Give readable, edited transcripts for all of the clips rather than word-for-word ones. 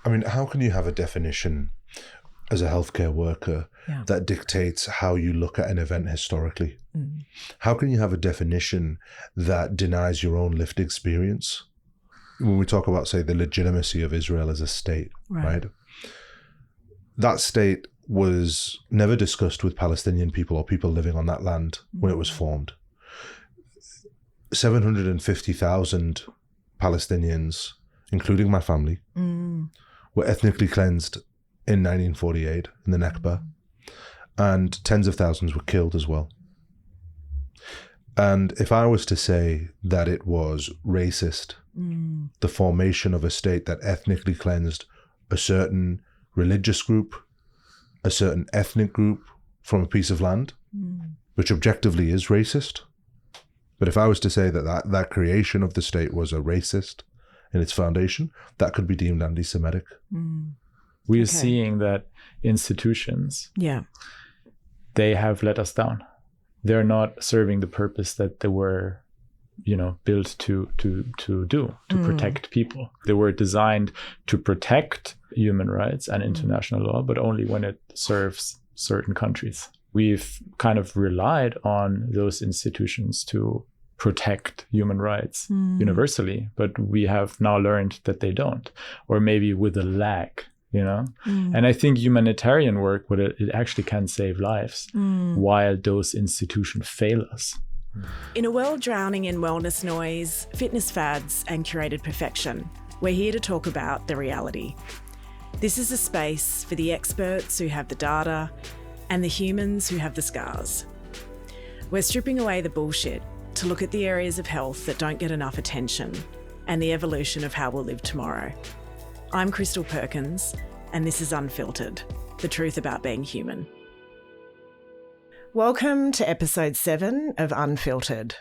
I mean, how can you have a definition as a healthcare worker that dictates how you look at an event historically? How can you have a definition that denies your own lived experience? When we talk about, say, the legitimacy of Israel as a state, right? That state was never discussed with Palestinian people or people living on that land when it was formed. 750,000 Palestinians, including my family, were ethnically cleansed in 1948 in the Nakba, and tens of thousands were killed as well. And if I was to say that it was racist, the formation of a state that ethnically cleansed a certain religious group, a certain ethnic group from a piece of land, which objectively is racist. But if I was to say that creation of the state was a racist in its foundation, that could be deemed anti-Semitic. We are seeing that institutions, they have let us down. They're not serving the purpose that they were, built to protect people. They were designed to protect human rights and international law, but only when it serves certain countries. We've kind of relied on those institutions to protect human rights universally, but we have now learned that they don't, or maybe with a lag. And I think humanitarian work, it actually can save lives while those institutions fail us. In a world drowning in wellness noise, fitness fads, and curated perfection, we're here to talk about the reality. This is a space for the experts who have the data and the humans who have the scars. We're stripping away the bullshit to look at the areas of health that don't get enough attention and the evolution of how we'll live tomorrow. I'm Krystal Perkins, and this is Unfiltered, the truth about being human. Welcome to episode 7 of Unfiltered,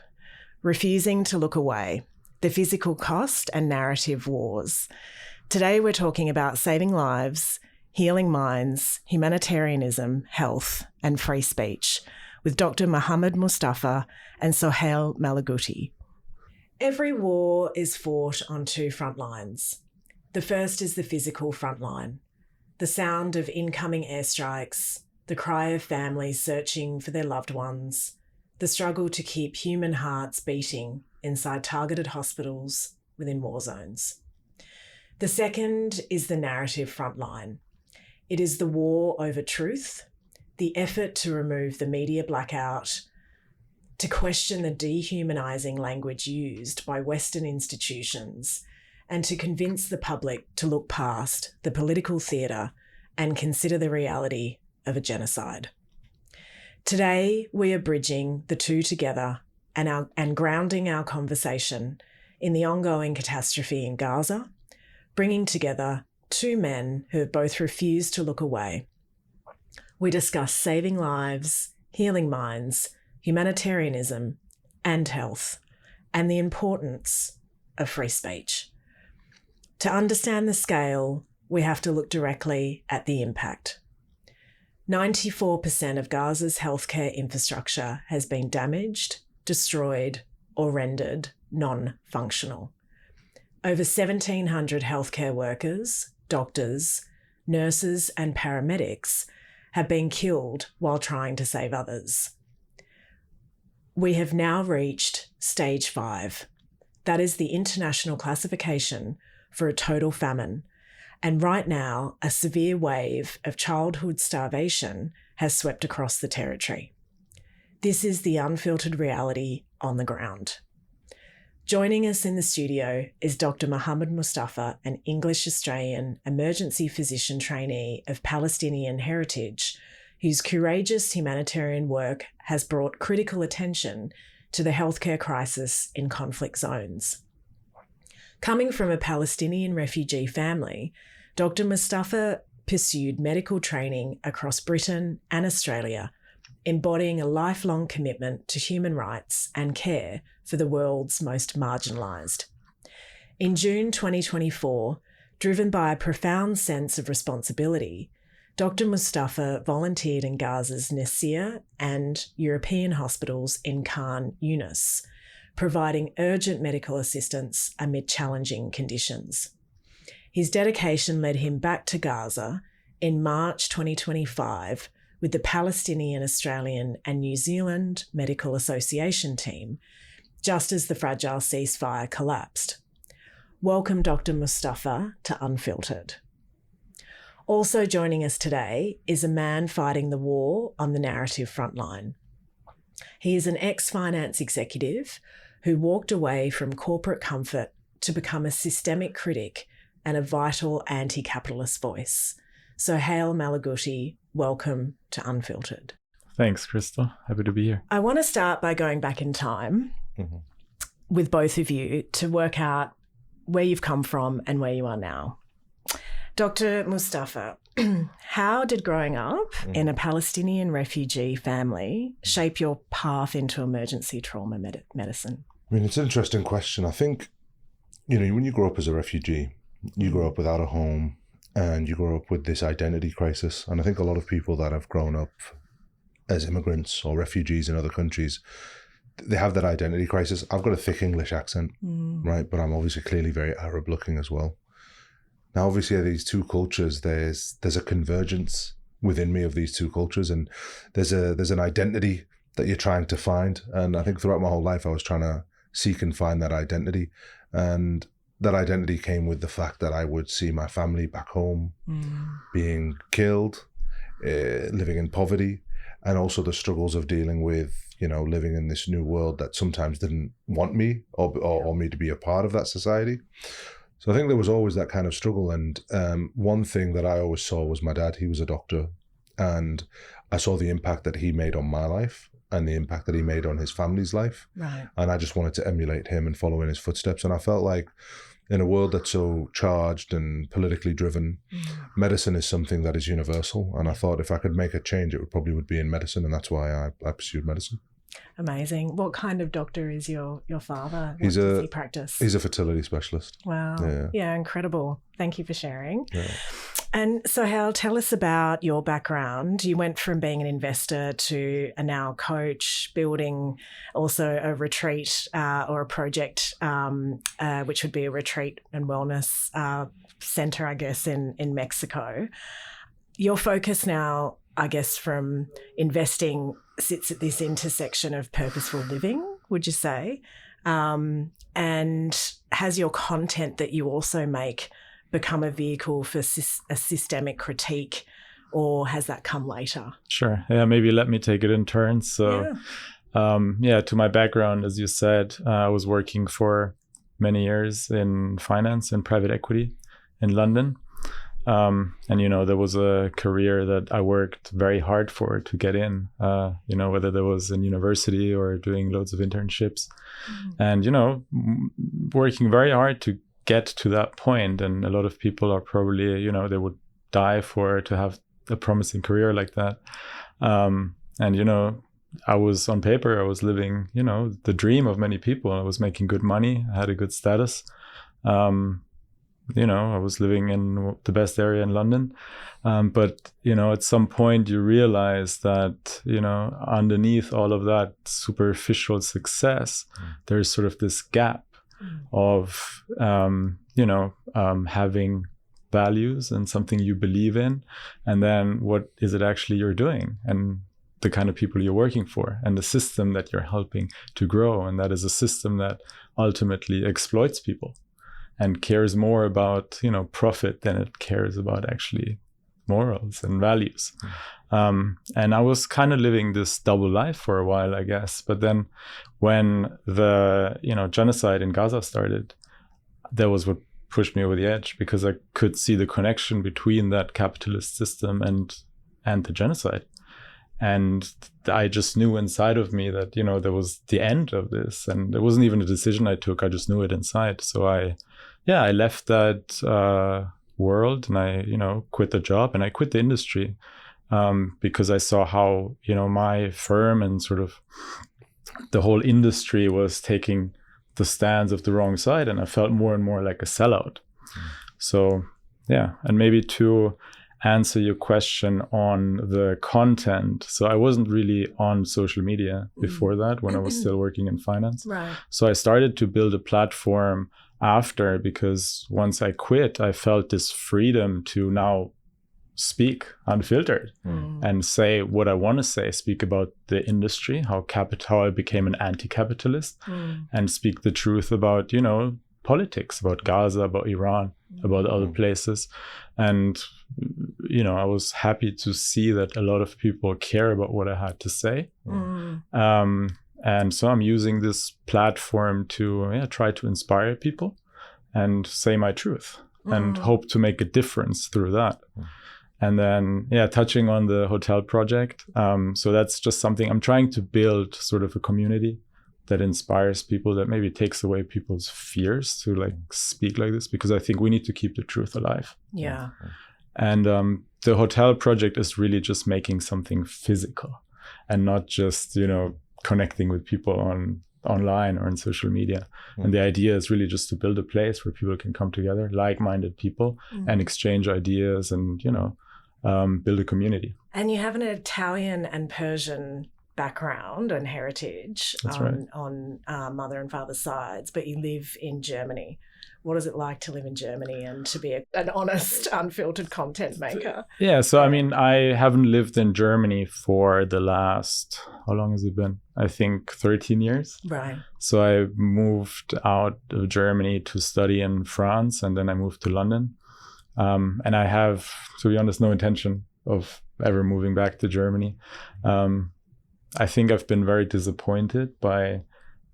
Refusing to Look Away, the physical cost and narrative wars. Today we're talking about saving lives, healing minds, humanitarianism, health, and free speech with Dr. Mohammed Mustafa and Soheil Malagutti. Every war is fought on 2 front lines. The first is the physical front line, the sound of incoming airstrikes, the cry of families searching for their loved ones, the struggle to keep human hearts beating inside targeted hospitals within war zones. The second is the narrative front line. It is the war over truth, the effort to remove the media blackout, to question the dehumanising language used by Western institutions, and to convince the public to look past the political theatre and consider the reality of a genocide. Today, we are bridging the two together and grounding our conversation in the ongoing catastrophe in Gaza, bringing together 2 men who have both refused to look away. We discuss saving lives, healing minds, humanitarianism, and health, and the importance of free speech. To understand the scale, we have to look directly at the impact. 94% of Gaza's healthcare infrastructure has been damaged, destroyed, or rendered non-functional. Over 1,700 healthcare workers, doctors, nurses, and paramedics have been killed while trying to save others. We have now reached stage 5. That is the international classification for a total famine. And right now, a severe wave of childhood starvation has swept across the territory. This is the unfiltered reality on the ground. Joining us in the studio is Dr. Mohammed Mustafa, an English-Australian emergency physician trainee of Palestinian heritage, whose courageous humanitarian work has brought critical attention to the healthcare crisis in conflict zones. Coming from a Palestinian refugee family, Dr. Mustafa pursued medical training across Britain and Australia, embodying a lifelong commitment to human rights and care for the world's most marginalised. In June 2024, driven by a profound sense of responsibility, Dr. Mustafa volunteered in Gaza's Nasir and European hospitals in Khan Yunis, providing urgent medical assistance amid challenging conditions. His dedication led him back to Gaza in March 2025 with the Palestinian Australian and New Zealand Medical Association team, just as the fragile ceasefire collapsed. Welcome, Dr. Mustafa, to Unfiltered. Also joining us today is a man fighting the war on the narrative frontline. He is an ex-finance executive who walked away from corporate comfort to become a systemic critic and a vital anti-capitalist voice. Soheil Malagutti, welcome to Unfiltered. Thanks, Krystal. Happy to be here. I want to start by going back in time with both of you to work out where you've come from and where you are now. Dr. Mustafa, how did growing up in a Palestinian refugee family shape your path into emergency trauma medicine? I mean, it's an interesting question. I think, when you grow up as a refugee, you grow up without a home and you grow up with this identity crisis. And I think a lot of people that have grown up as immigrants or refugees in other countries, they have that identity crisis. I've got a thick English accent, right? But I'm obviously clearly very Arab looking as well. Now, obviously, these two cultures, there's a convergence within me of these two cultures, and there's an identity that you're trying to find. And I think throughout my whole life, I was trying to seek and find that identity. And that identity came with the fact that I would see my family back home being killed, living in poverty, and also the struggles of dealing with, living in this new world that sometimes didn't want me or me to be a part of that society. So I think there was always that kind of struggle. And one thing that I always saw was my dad. He was a doctor, and I saw the impact that he made on my life and the impact that he made on his family's life. Right. And I just wanted to emulate him and follow in his footsteps. And I felt like in a world that's so charged and politically driven, medicine is something that is universal. And I thought if I could make a change, it probably would be in medicine. And that's why I pursued medicine. Amazing. What kind of doctor is your father? What does he practice? He's a fertility specialist. Wow. Yeah, incredible. Thank you for sharing. Yeah. And Soheil, tell us about your background. You went from being an investor to a now coach, building also a retreat or a project, which would be a retreat and wellness center, I guess, in Mexico. Your focus now, I guess, from investing sits at this intersection of purposeful living, would you say? And has your content that you also make become a vehicle for a systemic critique, or has that come later? Sure. Yeah, maybe let me take it in turns. So, to my background, as you said, I was working for many years in finance and private equity in London. And, there was a career that I worked very hard for to get in, whether there was in university or doing loads of internships and, working very hard to get to that point. And a lot of people are probably, they would die to have a promising career like that. I was on paper, I was living, the dream of many people. I was making good money. I had a good status. I was living in the best area in London. But, at some point you realize that, underneath all of that superficial success, there's sort of this gap of, having values and something you believe in. And then what is it actually you're doing? And the kind of people you're working for and the system that you're helping to grow. And that is a system that ultimately exploits people and cares more about, profit than it cares about actually morals and values. And I was kind of living this double life for a while, I guess. But then when the, genocide in Gaza started, that was what pushed me over the edge, because I could see the connection between that capitalist system and the genocide. And I just knew inside of me that, there was the end of this. And it wasn't even a decision I took. I just knew it inside. So I left that world and I, quit the job and I quit the industry because I saw how, my firm and sort of the whole industry was taking the stands of the wrong side. And I felt more and more like a sellout. So, and maybe to answer your question on the content. So I wasn't really on social media before that when I was still working in finance. Right. So I started to build a platform after, because once I quit, I felt this freedom to now speak unfiltered and say what I want to say, speak about the industry, how I became an anti-capitalist, and speak the truth about, you know, politics, about Gaza, about Iran, about other places. And, you know, I was happy to see that a lot of people care about what I had to say. And so I'm using this platform to try to inspire people and say my truth and hope to make a difference through that. And then, touching on the hotel project. So that's just something I'm trying to build, sort of a community that inspires people, that maybe takes away people's fears to like speak like this, because I think we need to keep the truth alive. Yeah. And the hotel project is really just making something physical and not just, you know, connecting with people online or on social media. And the idea is really just to build a place where people can come together, like-minded people, and exchange ideas and, you know, build a community. And you have an Italian and Persian background and heritage. That's right. On mother and father's sides, but you live in Germany. What is it like to live in Germany and to be an honest, unfiltered content maker? Yeah, so I mean, I haven't lived in Germany for the last, how long has it been? I think 13 years. Right. So I moved out of Germany to study in France, and then I moved to London. And I have, to be honest, no intention of ever moving back to Germany. I think I've been very disappointed by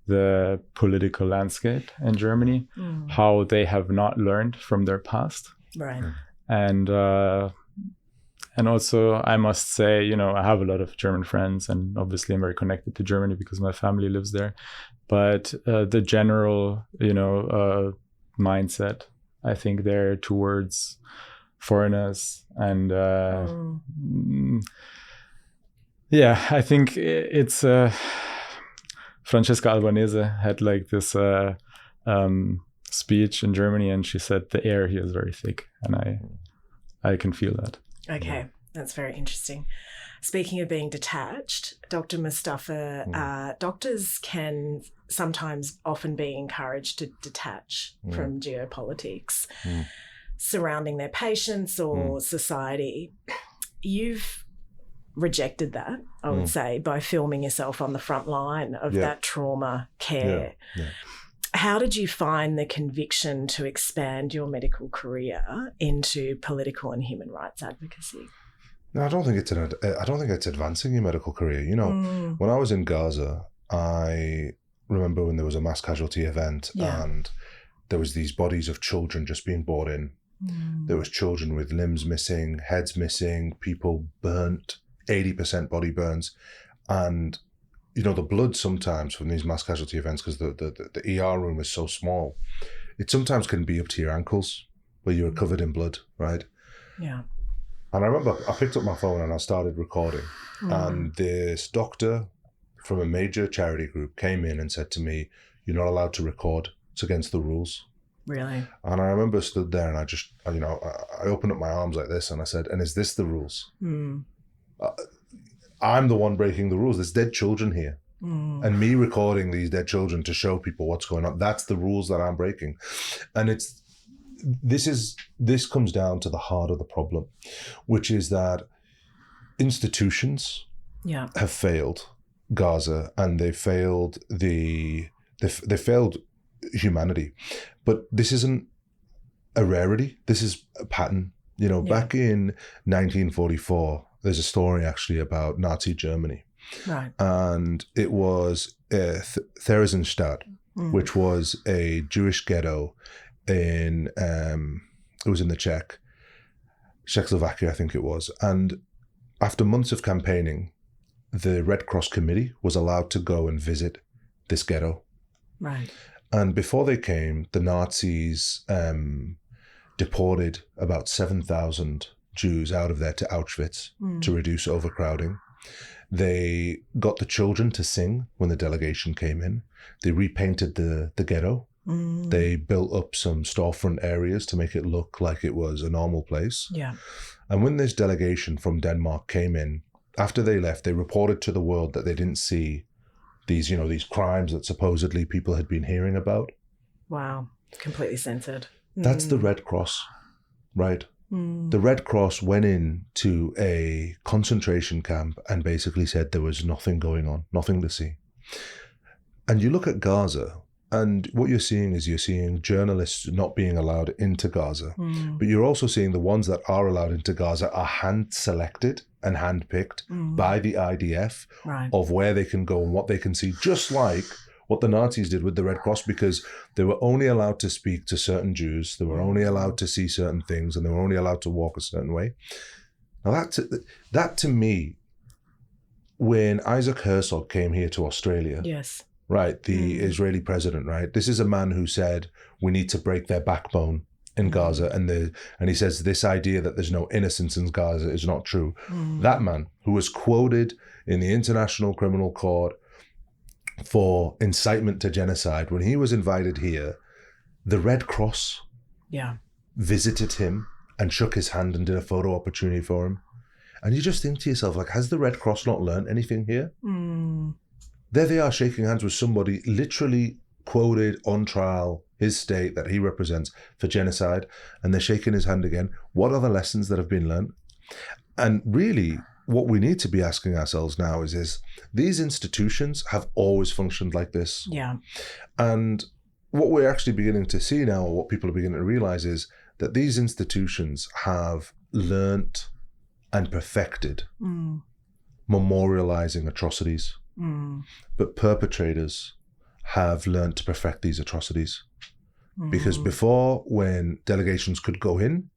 the political landscape in Germany, how they have not learned from their past. Right. And also, I must say, you know, I have a lot of German friends, and obviously I'm very connected to Germany because my family lives there. But the general, you know, mindset, I think, there towards foreigners and I think it's Francesca Albanese had like this speech in Germany, and she said the air here is very thick, and I can feel that. Okay, that's very interesting. Speaking of being detached, Dr. Mustafa, doctors can sometimes often be encouraged to detach from geopolitics surrounding their patients or society. You've rejected that, I would say, by filming yourself on the front line of that trauma care. Yeah. How did you find the conviction to expand your medical career into political and human rights advocacy? No, I don't think it's advancing your medical career. You know, when I was in Gaza, I remember when there was a mass casualty event and there was these bodies of children just being brought in. There was children with limbs missing, heads missing, people burnt, 80% body burns. And, you know, the blood sometimes from these mass casualty events, because the ER room is so small, it sometimes can be up to your ankles where you're covered in blood, right? Yeah. And I remember I picked up my phone and I started recording. And this doctor from a major charity group came in and said to me, "You're not allowed to record. It's against the rules." Really? And I remember I stood there and I just, you know, I opened up my arms like this and I said, "And is this the rules? I'm the one breaking the rules. There's dead children here. And me recording these dead children to show people what's going on, that's the rules that I'm breaking." And this comes down to the heart of the problem, which is that institutions have failed Gaza, and they failed they failed humanity. But this isn't a rarity. This is a pattern. You know, back in 1944, there's a story actually about Nazi Germany. Right. And it was Theresienstadt, which was a Jewish ghetto in, it was in the Czechoslovakia, I think it was. And after months of campaigning, the Red Cross Committee was allowed to go and visit this ghetto. Right. And before they came, the Nazis deported about 7,000 Jews out of there to Auschwitz to reduce overcrowding. They got the children to sing when the delegation came in. They repainted the ghetto. They built up some storefront areas to make it look like it was a normal place. Yeah. And when this delegation from Denmark came in, after they left, they reported to the world that they didn't see these, you know, these crimes that supposedly people had been hearing about. Wow. Completely censored. That's the Red Cross, right? The Red Cross went into a concentration camp and basically said there was nothing going on, nothing to see. And you look at Gaza, and what you're seeing journalists not being allowed into Gaza, but you're also seeing the ones that are allowed into Gaza are hand-selected and hand-picked by the IDF of where they can go and what they can see, just like what the Nazis did with the Red Cross, because they were only allowed to speak to certain Jews, they were only allowed to see certain things, and they were only allowed to walk a certain way. Now that to me, when Isaac Herzog came here to Australia, yes, right, the Israeli president, right, this is a man who said we need to break their backbone in Gaza, and he says this idea that there's no innocence in Gaza is not true. That man, who was quoted in the International Criminal Court for incitement to genocide, when he was invited here, the Red Cross visited him and shook his hand and did a photo opportunity for him. And you just think to yourself, like, has the Red Cross not learned anything here? There they are shaking hands with somebody literally quoted on trial, his state that he represents, for genocide, and they're shaking his hand again. What are the lessons that have been learned? And really, what we need to be asking ourselves now is these institutions have always functioned like this. Yeah. And what we're actually beginning to see now, or what people are beginning to realize, is that these institutions have learnt and perfected memorializing atrocities. But perpetrators have learnt to perfect these atrocities. Because before, when delegations could go in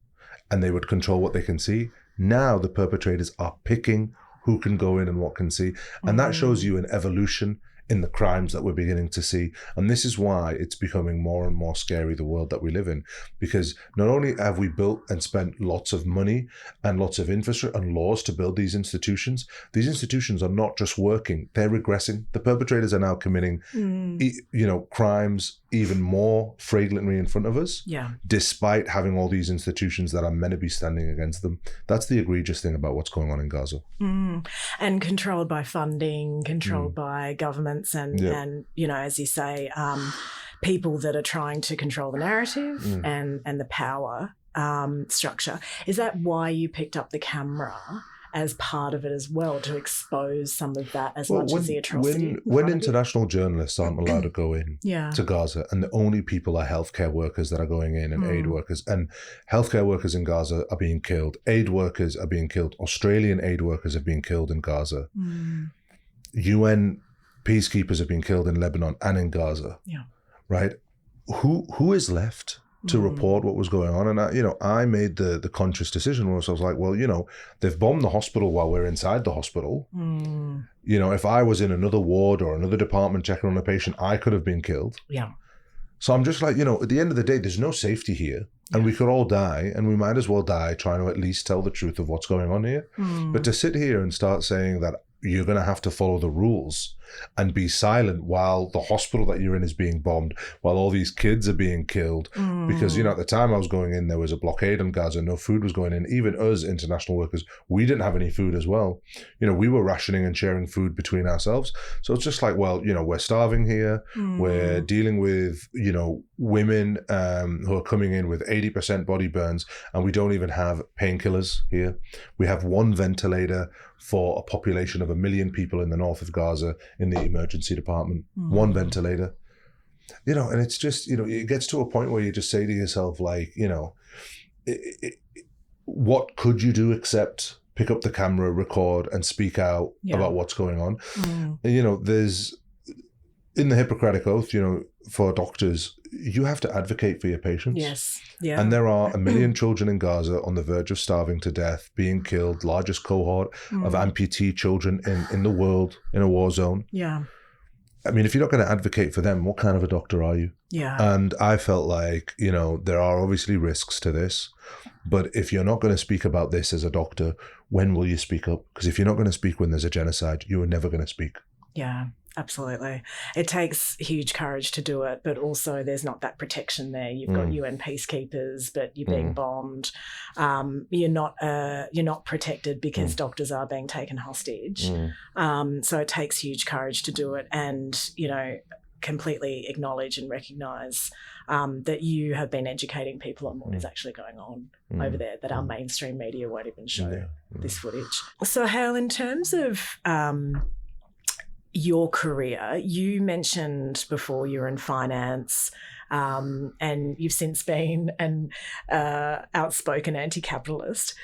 and they would control what they can see, now the perpetrators are picking who can go in and what can see. And that shows you an evolution in the crimes that we're beginning to see. And this is why it's becoming more and more scary, the world that we live in. Because not only have we built and spent lots of money and lots of infrastructure and laws to build these institutions are not just working, they're regressing. The perpetrators are now committing crimes even more flagrantly in front of us, despite having all these institutions that are meant to be standing against them. That's the egregious thing about what's going on in Gaza. And controlled by funding, controlled by governments and, as you say, people that are trying to control the narrative and the power structure. Is that why you picked up the camera as part of it as well, to expose some of that as much as the atrocity? When international journalists aren't allowed to go in to Gaza, and the only people are healthcare workers that are going in, and aid workers, and healthcare workers in Gaza are being killed, aid workers are being killed, Australian aid workers are being killed in Gaza, UN peacekeepers are being killed in Lebanon and in Gaza, right? Who is left to report what was going on? And I made the conscious decision where I was like, well, they've bombed the hospital while we're inside the hospital. If I was in another ward or another department checking on a patient, I could have been killed. So I'm just like, at the end of the day, there's no safety here, and we could all die, and we might as well die trying to at least tell the truth of what's going on here. But to sit here and start saying that you're going to have to follow the rules and be silent while the hospital that you're in is being bombed, while all these kids are being killed. Because, at the time I was going in, there was a blockade on Gaza, no food was going in. Even us, international workers, we didn't have any food as well. We were rationing and sharing food between ourselves. So it's just like, well, we're starving here. We're dealing with, women who are coming in with 80% body burns, and we don't even have painkillers here. We have one ventilator for a population of 1 million people in the north of Gaza in the emergency department. One ventilator. And it's just, it gets to a point where you just say to yourself, like, what could you do except pick up the camera, record, and speak out about what's going on? There's, in the Hippocratic Oath, for doctors, you have to advocate for your patients. Yes. Yeah. And there are 1 million children in Gaza on the verge of starving to death, being killed, largest cohort of amputee children in the world in a war zone. Yeah. I mean, if you're not going to advocate for them, what kind of a doctor are you? Yeah. And I felt like, there are obviously risks to this, but if you're not going to speak about this as a doctor, when will you speak up? Because if you're not going to speak when there's a genocide, you are never going to speak. Yeah. Absolutely. It takes huge courage to do it, but also there's not that protection there. You've got UN peacekeepers, but you're being bombed. You're not protected because doctors are being taken hostage. So it takes huge courage to do it and, completely acknowledge and recognise that you have been educating people on what is actually going on over there, that our mainstream media won't even show this footage. So, Hale, in terms of your career, you mentioned before you were in finance, and you've since been an outspoken anti-capitalist.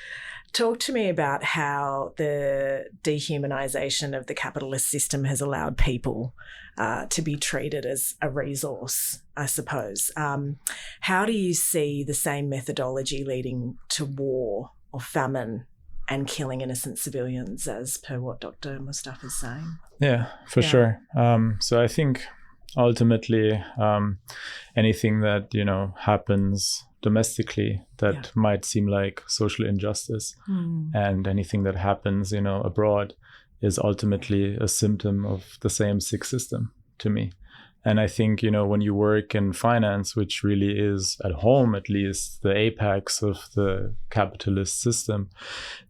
Talk to me about how the dehumanisation of the capitalist system has allowed people to be treated as a resource, I suppose. How do you see the same methodology leading to war or famine and killing innocent civilians, as per what Dr. Mustafa is saying? Yeah, for sure. So I think ultimately anything that, happens domestically that might seem like social injustice and anything that happens, abroad is ultimately a symptom of the same sick system to me. And I think, when you work in finance, which really is at home, at least the apex of the capitalist system,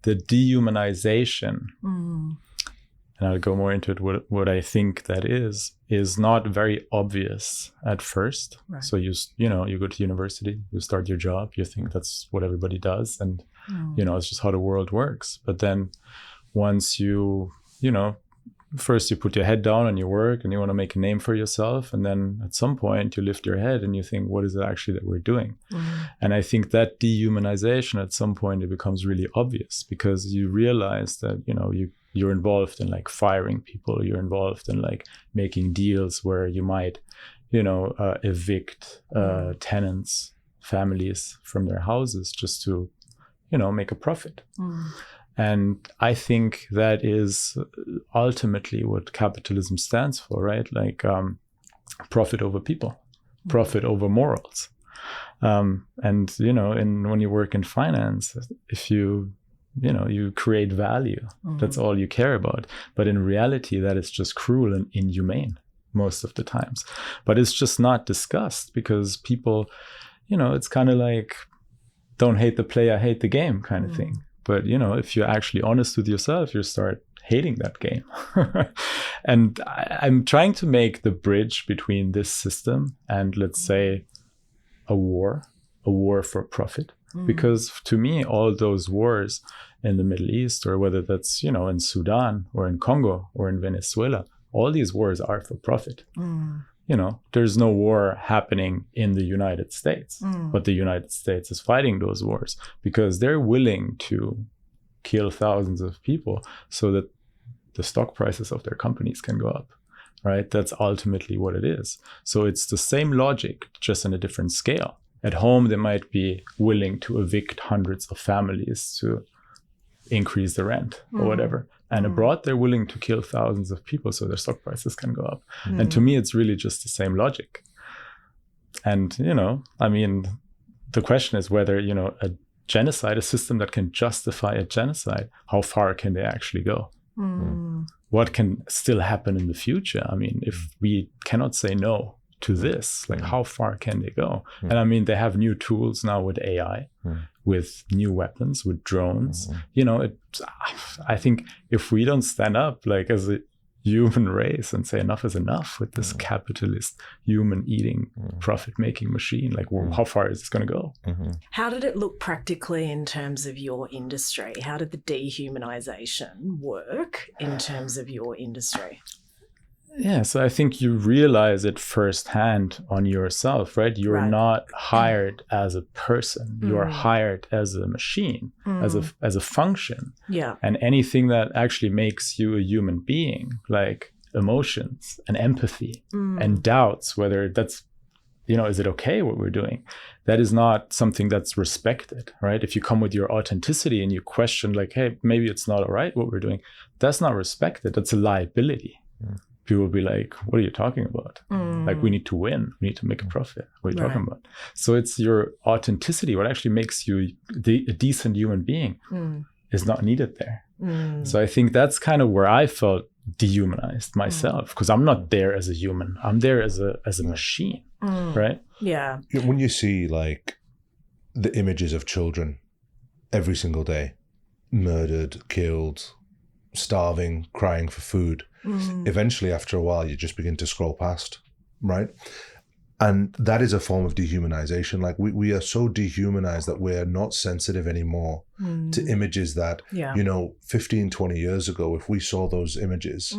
the dehumanization, and I'll go more into it, what I think that is not very obvious at first. Right. So you go to university, you start your job, you think that's what everybody does. And, it's just how the world works. But then once first you put your head down on your work and you want to make a name for yourself. And then at some point you lift your head and you think, what is it actually that we're doing? And I think that dehumanization at some point, it becomes really obvious because you realize that, you're involved in like firing people, you're involved in like making deals where you might, evict tenants, families from their houses just to, make a profit. And I think that is ultimately what capitalism stands for, right? Like profit over people, profit over morals. And, when you work in finance, if you create value, that's all you care about. But in reality, that is just cruel and inhumane most of the times. But it's just not discussed because people, it's kind of like, don't hate the player, hate the game kind of thing. But, if you're actually honest with yourself, you start hating that game. And I'm trying to make the bridge between this system and, let's say, a war for profit. Because to me, all those wars in the Middle East, or whether that's, in Sudan or in Congo or in Venezuela, all these wars are for profit. There's no war happening in the United States, but the United States is fighting those wars because they're willing to kill thousands of people so that the stock prices of their companies can go up, right? That's ultimately what it is. So it's the same logic, just on a different scale. At home, they might be willing to evict hundreds of families to increase the rent or whatever. And abroad, they're willing to kill thousands of people so their stock prices can go up. And to me, it's really just the same logic. And, the question is whether, a genocide, a system that can justify a genocide, how far can they actually go? What can still happen in the future? If we cannot say no to this, like how far can they go? And they have new tools now with AI, with new weapons, with drones. I think if we don't stand up like as a human race and say enough is enough with this capitalist human eating profit making machine, like how far is this going to go? How did it look practically in terms of your industry? How did the dehumanization work in terms of your industry? Yeah, so I think you realize it firsthand on yourself, right? You're not hired as a person. You are hired as a machine, as a function. Yeah. And anything that actually makes you a human being, like emotions and empathy and doubts, whether that's, is it okay what we're doing? That is not something that's respected, right? If you come with your authenticity and you question like, hey, maybe it's not all right what we're doing, that's not respected. That's a liability. People will be like, what are you talking about? Like, we need to win. We need to make a profit. What are you talking about? So it's your authenticity, what actually makes you a decent human being is not needed there. So I think that's kind of where I felt dehumanized myself, because I'm not there as a human. I'm there as a machine, right? Yeah. When you see like the images of children every single day, murdered, killed, starving, crying for food, eventually after a while you just begin to scroll past, right? And that is a form of dehumanization. Like we are so dehumanized that we're not sensitive anymore to images that, 15, 20 years ago, if we saw those images,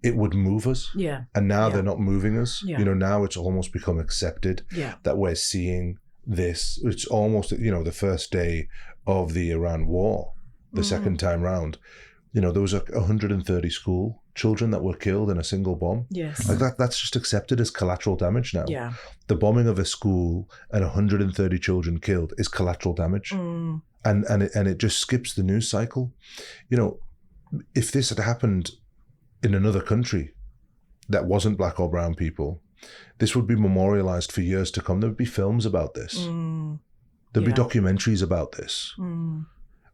it would move us. Yeah. And now they're not moving us. Yeah. Now it's almost become accepted that we're seeing this. It's almost, the first day of the Iran war, the second time round, there was 130 school children that were killed in a single bomb. Yes. Like that's just accepted as collateral damage now. Yeah. The bombing of a school and 130 children killed is collateral damage. And it just skips the news cycle. If this had happened in another country that wasn't black or brown people, this would be memorialized for years to come. There would be films about this. There'd be documentaries about this.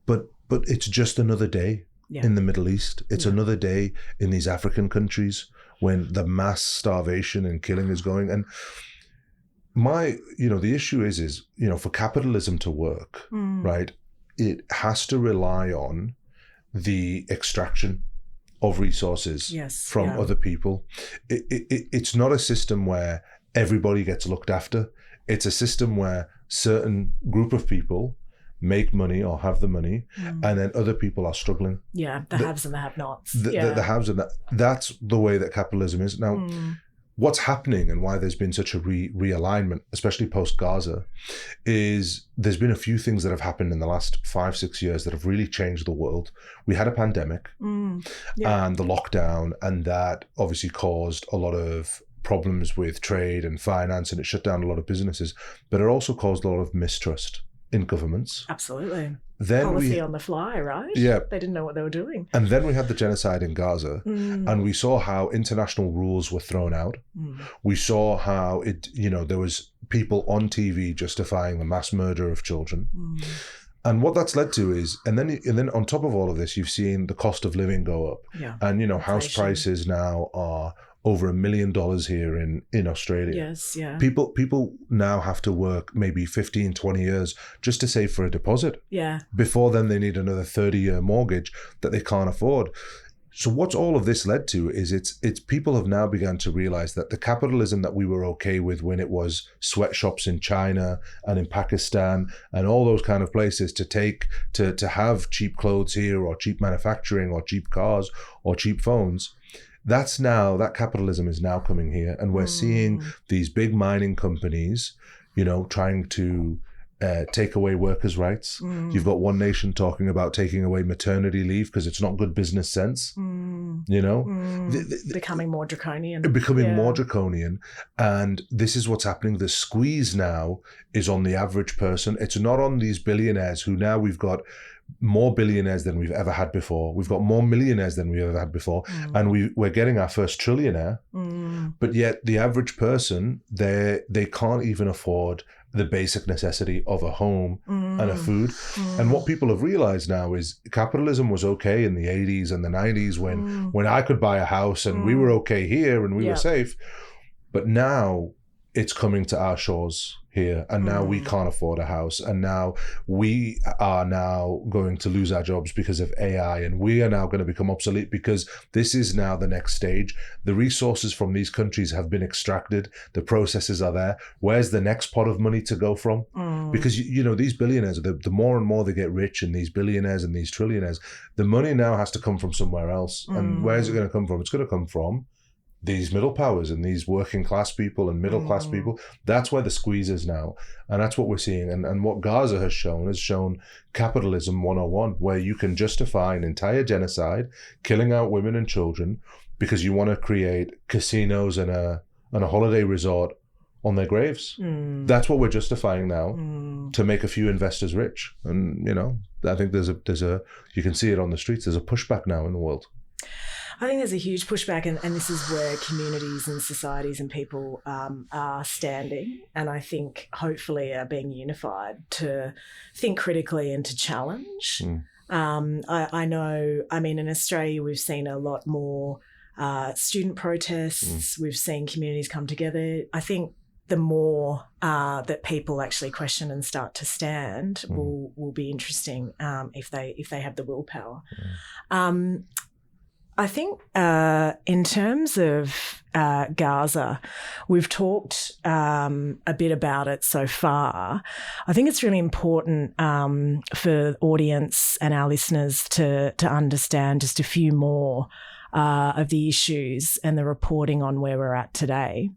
But it's just another day. In the Middle East. It's another day in these African countries when the mass starvation and killing is going. And the issue is, for capitalism to work, right, it has to rely on the extraction of resources from other people. It's not a system where everybody gets looked after. It's a system where certain group of people make money or have the money, and then other people are struggling. Yeah, the haves and the have-nots. The haves and that's the way that capitalism is. Now, what's happening and why there's been such a realignment, especially post-Gaza, is there's been a few things that have happened in the last 5-6 years that have really changed the world. We had a pandemic and the lockdown, and that obviously caused a lot of problems with trade and finance, and it shut down a lot of businesses, but it also caused a lot of mistrust in governments. Absolutely. Then policy on the fly, right? Yeah. They didn't know what they were doing. And then we had the genocide in Gaza, and we saw how international rules were thrown out. We saw how there was people on TV justifying the mass murder of children. And what that's led to is, and then on top of all of this, you've seen the cost of living go up. Yeah. And house prices now are over $1 million here in Australia. Yes, yeah. People now have to work maybe 15, 20 years just to save for a deposit. Yeah. Before then, they need another 30-year mortgage that they can't afford. So what's all of this led to is it's people have now begun to realize that the capitalism that we were okay with when it was sweatshops in China and in Pakistan and all those kind of places to have cheap clothes here or cheap manufacturing or cheap cars or cheap phones, that capitalism is now coming here, and we're seeing these big mining companies, trying to take away workers' rights. You've got One Nation talking about taking away maternity leave because it's not good business sense. Becoming more draconian. More draconian. And this is what's happening. The squeeze now is on the average person. It's not on these billionaires who now we've got more billionaires than we've ever had before. We've got more millionaires than we've ever had before. And we're getting our first trillionaire. But yet the average person, they can't even afford the basic necessity of a home and a food. And what people have realized now is capitalism was okay in the 80s and the 90s when I could buy a house and we were okay here and we were safe. But now it's coming to our shores here, and now we can't afford a house, and now we are now going to lose our jobs because of AI, and we are now going to become obsolete because this is now the next stage. The resources from these countries have been extracted. The processes are there. Where's the next pot of money to go from? Because these billionaires, the more and more they get rich, and these billionaires and these trillionaires, the money now has to come from somewhere else. And where is it going to come from? It's going to come from these middle powers and these working class people and middle class people. That's where the squeeze is now. And that's what we're seeing. And what Gaza has shown capitalism 101, where you can justify an entire genocide, killing out women and children, because you want to create casinos and a holiday resort on their graves. That's what we're justifying now to make a few investors rich. And, I think there's a you can see it on the streets. There's a pushback now in the world. I think there's a huge pushback, and this is where communities and societies and people are standing, and I think hopefully are being unified to think critically and to challenge. I know, in Australia we've seen a lot more student protests, we've seen communities come together. I think the more that people actually question and start to stand will be interesting if they have the willpower. I think in terms of Gaza, we've talked a bit about it so far. I think it's really important for the audience and our listeners to understand just a few more of the issues and the reporting on where we're at today.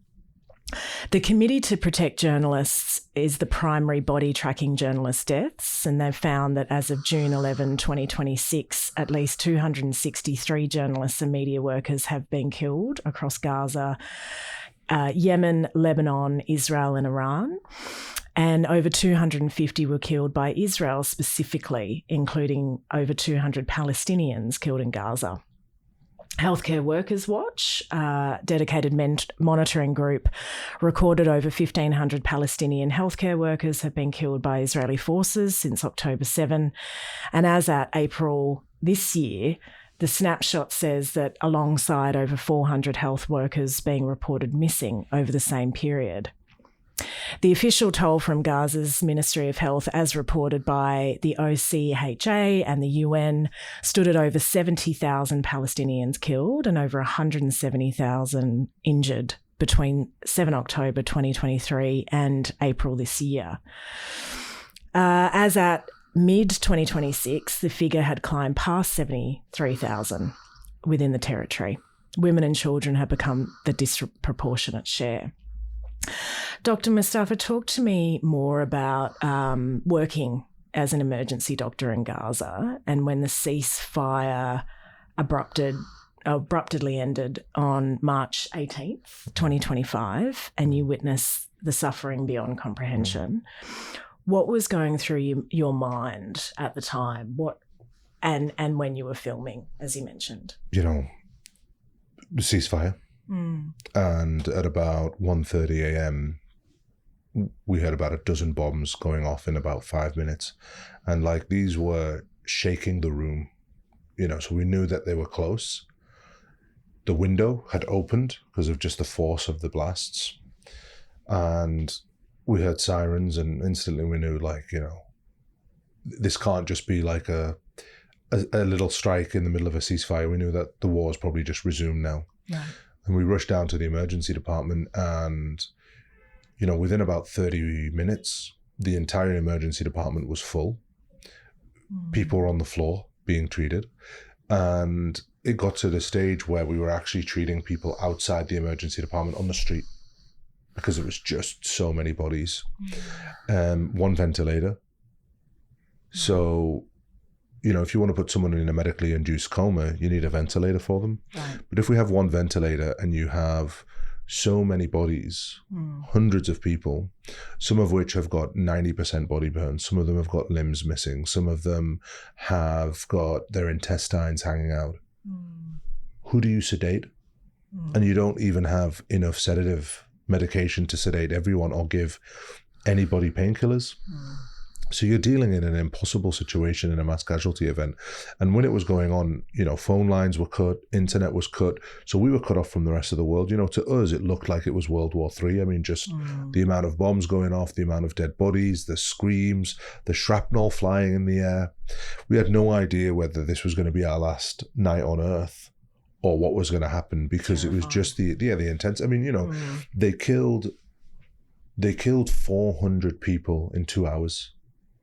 The Committee to Protect Journalists is the primary body tracking journalist deaths, and they've found that as of June 11, 2026, at least 263 journalists and media workers have been killed across Gaza, Yemen, Lebanon, Israel and Iran. And over 250 were killed by Israel specifically, including over 200 Palestinians killed in Gaza. Healthcare Workers Watch, dedicated monitoring group, recorded over 1,500 Palestinian healthcare workers have been killed by Israeli forces since October 7. And as at April this year, the snapshot says that alongside over 400 health workers being reported missing over the same period. The official toll from Gaza's Ministry of Health, as reported by the OCHA and the UN, stood at over 70,000 Palestinians killed and over 170,000 injured between 7 October 2023 and April this year. As at mid-2026, the figure had climbed past 73,000 within the territory. Women and children have become the disproportionate share. Dr. Mustafa, talk to me more about working as an emergency doctor in Gaza and when the ceasefire abruptly ended on March 18th, 2025, and you witnessed the suffering beyond comprehension. What was going through your mind at the time? And when you were filming, as you mentioned? The ceasefire. And at about 1:30 a.m., we heard about a dozen bombs going off in about 5 minutes. And these were shaking the room, so we knew that they were close. The window had opened because of just the force of the blasts. And we heard sirens, and instantly we knew, this can't just be like a little strike in the middle of a ceasefire. We knew that the war has probably just resumed now. Yeah. And we rushed down to the emergency department, and, within about 30 minutes, the entire emergency department was full. People were on the floor being treated. And it got to the stage where we were actually treating people outside the emergency department on the street because it was just so many bodies. One ventilator. So, if you want to put someone in a medically induced coma, you need a ventilator for them. Right. But if we have one ventilator and you have so many bodies, hundreds of people, some of which have got 90% body burns, some of them have got limbs missing, some of them have got their intestines hanging out. Who do you sedate? And you don't even have enough sedative medication to sedate everyone or give anybody painkillers. So you're dealing in an impossible situation in a mass casualty event. And when it was going on, phone lines were cut, internet was cut. So we were cut off from the rest of the world. To us, it looked like it was World War III. I mean, just the amount of bombs going off, the amount of dead bodies, the screams, the shrapnel flying in the air. We had no idea whether this was going to be our last night on Earth or what was going to happen, because it was just the intense. I mean, they killed 400 people in 2 hours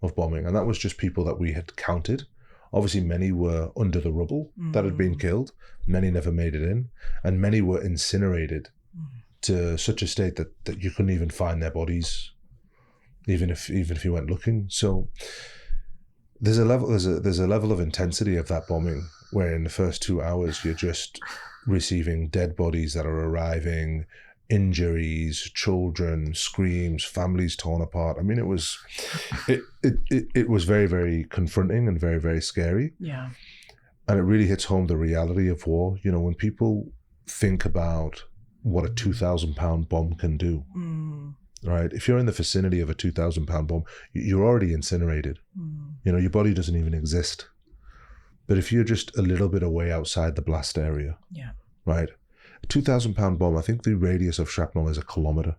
of bombing, and that was just people that we had counted. Obviously, many were under the rubble that had been killed. Many never made it in, and many were incinerated to such a state that you couldn't even find their bodies, even if you went looking. So there's a level of intensity of that bombing where in the first 2 hours you're just receiving dead bodies that are arriving, injuries, children, screams, families torn apart. I mean, it was very, very confronting and very, very scary. Yeah. And it really hits home the reality of war. When people think about what a 2,000-pound bomb can do, right? If you're in the vicinity of a 2,000-pound bomb, you're already incinerated. Your body doesn't even exist. But if you're just a little bit away outside the blast area, right? A 2,000-pound bomb, I think the radius of shrapnel is a kilometer.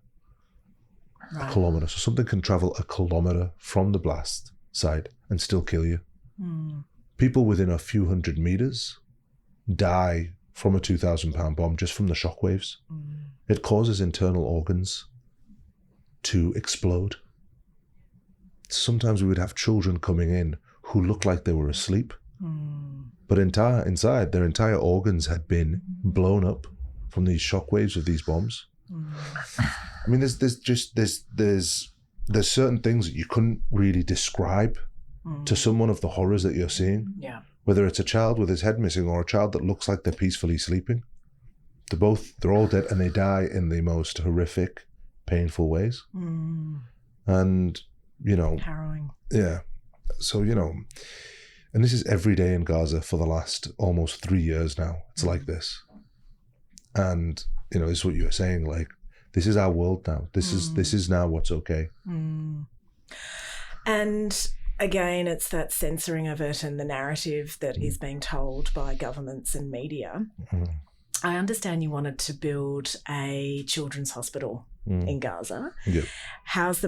Right. A kilometer. So something can travel a kilometer from the blast site and still kill you. People within a few hundred meters die from a 2,000-pound bomb just from the shockwaves. It causes internal organs to explode. Sometimes we would have children coming in who looked like they were asleep, but inside their entire organs had been blown up from these shockwaves of these bombs. I mean, there's certain things that you couldn't really describe to someone of the horrors that you're seeing. Yeah. Whether it's a child with his head missing or a child that looks like they're peacefully sleeping, they're all dead, and they die in the most horrific, painful ways. And harrowing. Yeah. So and this is every day in Gaza for the last almost 3 years now. It's like this. And this is what you were saying, like, this is our world now. This is now what's okay. And again, it's that censoring of it and the narrative that is being told by governments and media. I understand you wanted to build a children's hospital in Gaza. Yep. How has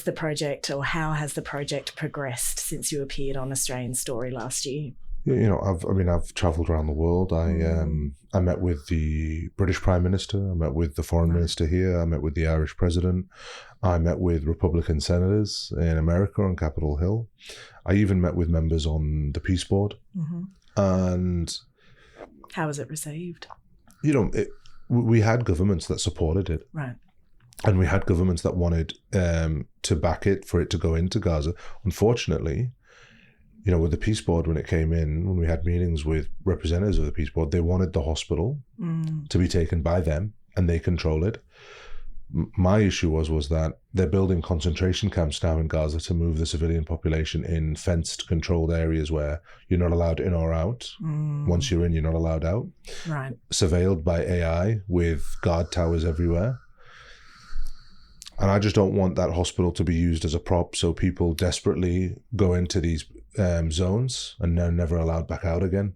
the project progressed since you appeared on Australian Story last year? I've travelled around the world. I met with the British Prime Minister. I met with the Foreign Minister here. I met with the Irish President. I met with Republican senators in America on Capitol Hill. I even met with members on the Peace Board. And how was it received? We had governments that supported it. Right. And we had governments that wanted to back it for it to go into Gaza. Unfortunately, with the Peace Board, when it came in, when we had meetings with representatives of the Peace Board, they wanted the hospital to be taken by them and they control it. My issue was that they're building concentration camps now in Gaza to move the civilian population in fenced, controlled areas where you're not allowed in or out. Once you're in, you're not allowed out. Right. Surveilled by AI with guard towers everywhere. And I just don't want that hospital to be used as a prop so people desperately go into these zones and they're never allowed back out again,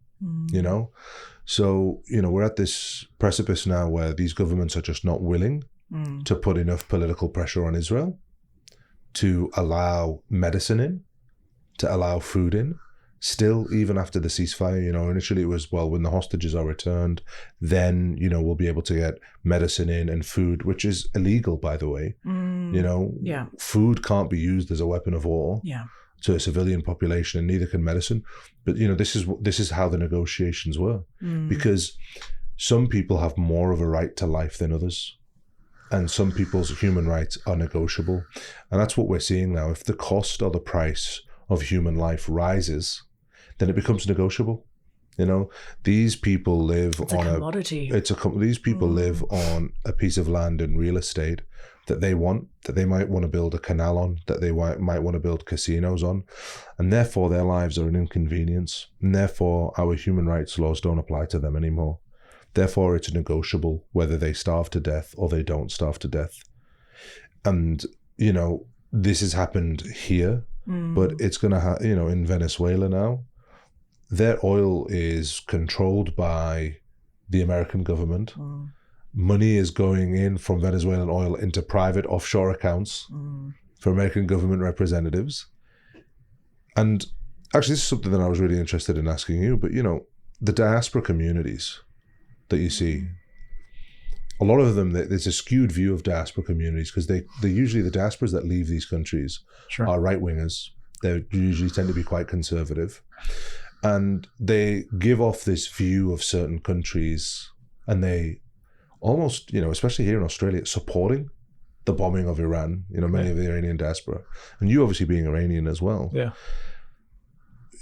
So, we're at this precipice now where these governments are just not willing to put enough political pressure on Israel to allow medicine in, to allow food in. Still, even after the ceasefire, initially it was, well, when the hostages are returned, then, we'll be able to get medicine in and food, which is illegal, by the way. Yeah. Food can't be used as a weapon of war to a civilian population, and neither can medicine. But, this is how the negotiations were, because some people have more of a right to life than others. And some people's human rights are negotiable. And that's what we're seeing now. If the cost or the price of human life rises, then it becomes negotiable. These people live on a commodity. These people live on a piece of land and real estate that they might want to build a canal on, that they might want to build casinos on, and therefore their lives are an inconvenience, and therefore our human rights laws don't apply to them anymore. Therefore, it's negotiable whether they starve to death or they don't starve to death. And, this has happened here, but it's going to in Venezuela now, their oil is controlled by the American government. Money is going in from Venezuelan oil into private offshore accounts for American government representatives. And actually, this is something that I was really interested in asking you, but, the diaspora communities that you see, a lot of them, there's a skewed view of diaspora communities because they usually, the diasporas that leave these countries are right-wingers. They usually tend to be quite conservative. And they give off this view of certain countries, and they almost, especially here in Australia, supporting the bombing of Iran, many of the Iranian diaspora. And you obviously being Iranian as well. Yeah.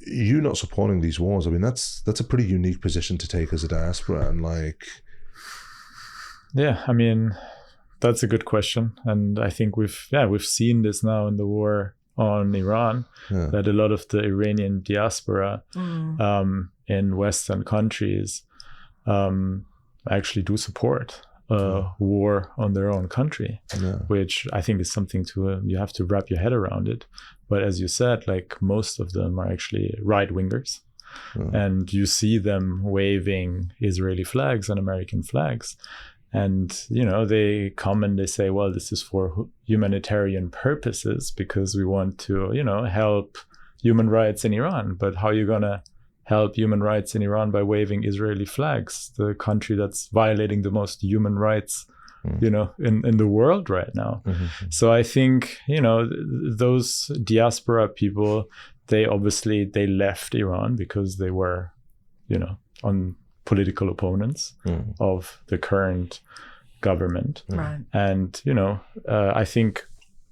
You not supporting these wars, I mean, that's a pretty unique position to take as a diaspora. And yeah, I mean, that's a good question. And I think we've seen this now in the war on Iran, that a lot of the Iranian diaspora in Western countries actually do support war on their own country, which I think is something you have to wrap your head around it. But as you said, most of them are actually right-wingers. And you see them waving Israeli flags and American flags. And, they come and they say, well, this is for humanitarian purposes because we want to, help human rights in Iran. But how are you going to help human rights in Iran by waving Israeli flags, the country that's violating the most human rights, in the world right now. Mm-hmm. So I think, those diaspora people, they left Iran because they were, on political opponents of the current government. Right. And, I think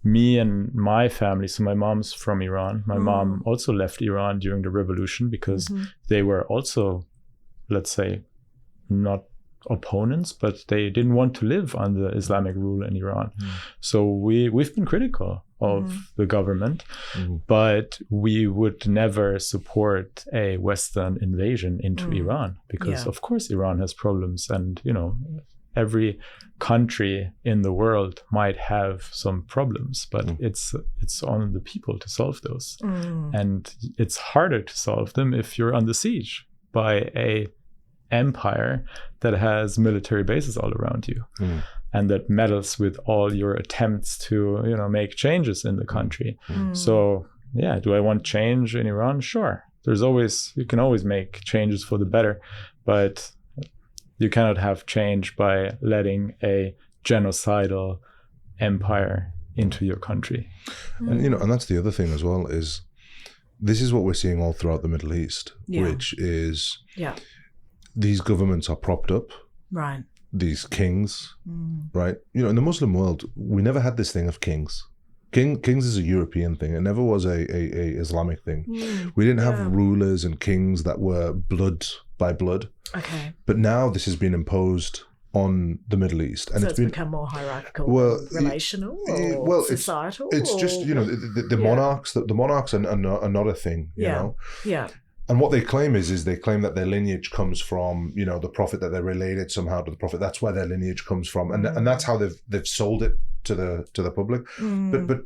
me and my family, so my mom's from Iran. My mom also left Iran during the revolution because they were also, let's say, not opponents, but they didn't want to live under Islamic rule in Iran. So we've been critical of the government, but we would never support a Western invasion into Iran because, of course, Iran has problems, and every country in the world might have some problems, but it's on the people to solve those. And it's harder to solve them if you're under siege by a empire that has military bases all around you and that meddles with all your attempts to make changes in the country. So do I want change in Iran? Sure, you can always make changes for the better, but you cannot have change by letting a genocidal empire into your country. And that's the other thing as well, is this is what we're seeing all throughout the Middle East, which is these governments are propped up. Right. These kings, right? In the Muslim world, we never had this thing of kings. Kings is a European thing. It never was a Islamic thing. We didn't have rulers and kings that were blood by blood. Okay. But now this has been imposed on the Middle East, and so it's become more hierarchical, relational, societal. It's just the monarchs. The monarchs are not a thing. You know. Yeah. And what they claim is they claim that their lineage comes from the prophet, that they're related somehow to the prophet. That's where their lineage comes from, and that's how they've sold it to the public. But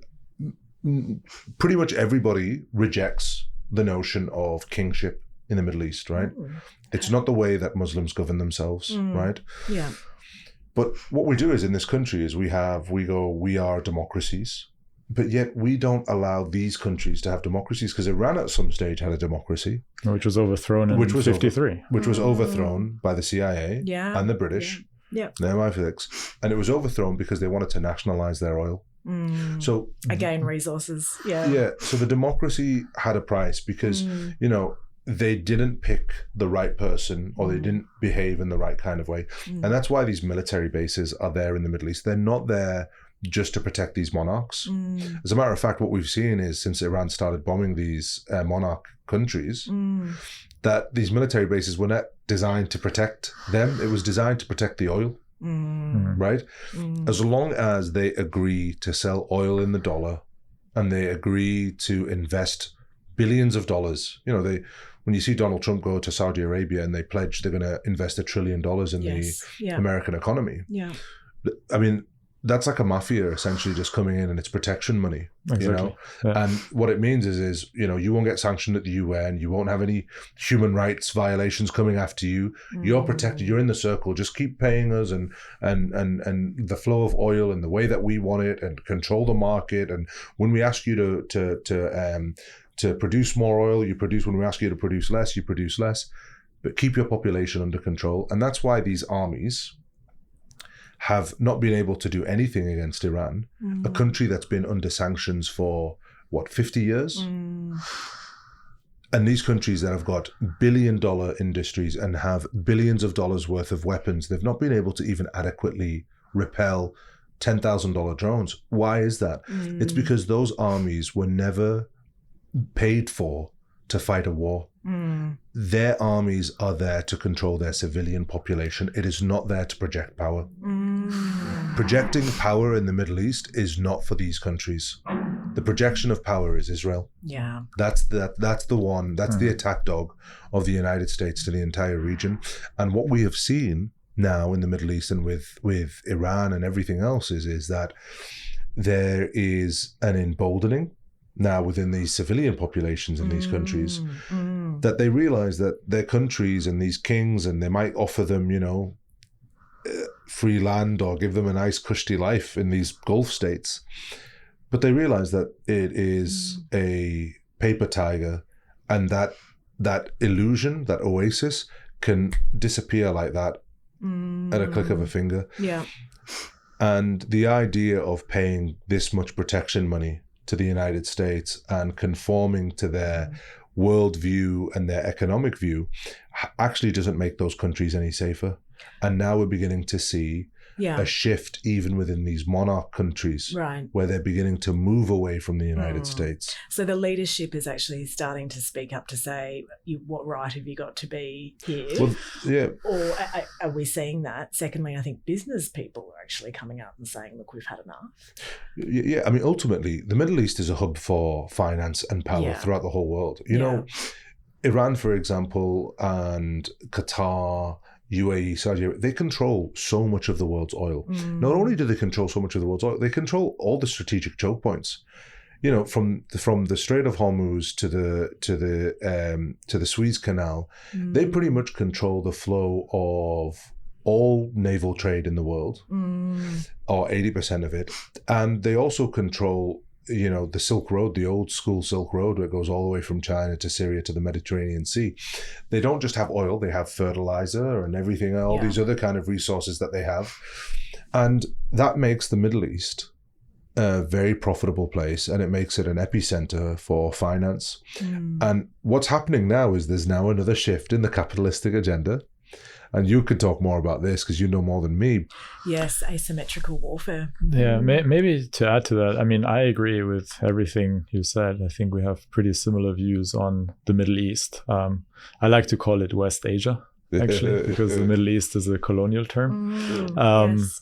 pretty much everybody rejects the notion of kingship in the Middle East, right? It's not the way that Muslims govern themselves, right? Yeah. But what we do is in this country is we are democracies, but yet we don't allow these countries to have democracies, because Iran at some stage had a democracy. Which was overthrown in 1953. Which was overthrown by the CIA and the British, the MI6, and it was overthrown because they wanted to nationalize their oil. So again, resources. So the democracy had a price because they didn't pick the right person, or they didn't behave in the right kind of way. And that's why these military bases are there in the Middle East. They're not there just to protect these monarchs. As a matter of fact, what we've seen is since Iran started bombing these monarch countries, that these military bases were not designed to protect them. It was designed to protect the oil. Right? As long as they agree to sell oil in the dollar and they agree to invest billions of dollars, when you see Donald Trump go to Saudi Arabia and they pledge they're going to invest $1 trillion in the American economy. I mean, that's like a mafia essentially just coming in, and it's protection money, And what it means is you won't get sanctioned at the UN, you won't have any human rights violations coming after you. You're protected, you're in the circle, just keep paying us and the flow of oil and the way that we want it, and control the market. And when we ask you to produce more oil, you produce. When we ask you to produce less, you produce less, but keep your population under control. And that's why these armies have not been able to do anything against Iran, a country that's been under sanctions for 50 years? And these countries that have got billion-dollar industries and have billions of dollars worth of weapons, they've not been able to even adequately repel $10,000 drones. Why is that? It's because those armies were never paid for to fight a war. Their armies are there to control their civilian population. It is not there to project power. Projecting power in the Middle East is not for these countries. The projection of power is Israel. Yeah. That's the one, that's the attack dog of the United States to the entire region. And what we have seen now in the Middle East and with Iran and everything else is that there is an emboldening now within these civilian populations in these countries, that they realize that their countries and these kings, and they might offer them, free land or give them a nice cushy life in these Gulf states, but they realize that it is a paper tiger, and that that illusion, that oasis, can disappear like that at a click of a finger. Yeah. And the idea of paying this much protection money to the United States and conforming to their worldview and their economic view actually doesn't make those countries any safer. And now we're beginning to see a shift even within these monarch countries, where they're beginning to move away from the United States. So the leadership is actually starting to speak up to say, what right have you got to be here? Well, yeah. Or are we seeing that? Secondly, I think business people are actually coming out and saying, look, we've had enough. Yeah, I mean, ultimately, the Middle East is a hub for finance and power throughout the whole world. You know, Iran, for example, and Qatar, UAE, Saudi Arabia, they control so much of the world's oil. Not only do they control so much of the world's oil, they control all the strategic choke points. You know, from the Strait of Hormuz to the Suez Canal, they pretty much control the flow of all naval trade in the world, or 80% of it, and they also control, you know, the Silk Road, the old school Silk Road, where it goes all the way from China to Syria to the Mediterranean Sea. They don't just have oil, they have fertilizer and everything, all these other kind of resources that they have. And that makes the Middle East a very profitable place, and it makes it an epicenter for finance. And what's happening now is there's now another shift in the capitalistic agenda. And you could talk more about this because you know more than me. Yes, asymmetrical warfare. Yeah, maybe to add to that, I mean, I agree with everything you said. I think we have pretty similar views on the Middle East. I like to call it West Asia, actually, because the Middle East is a colonial term. Yes.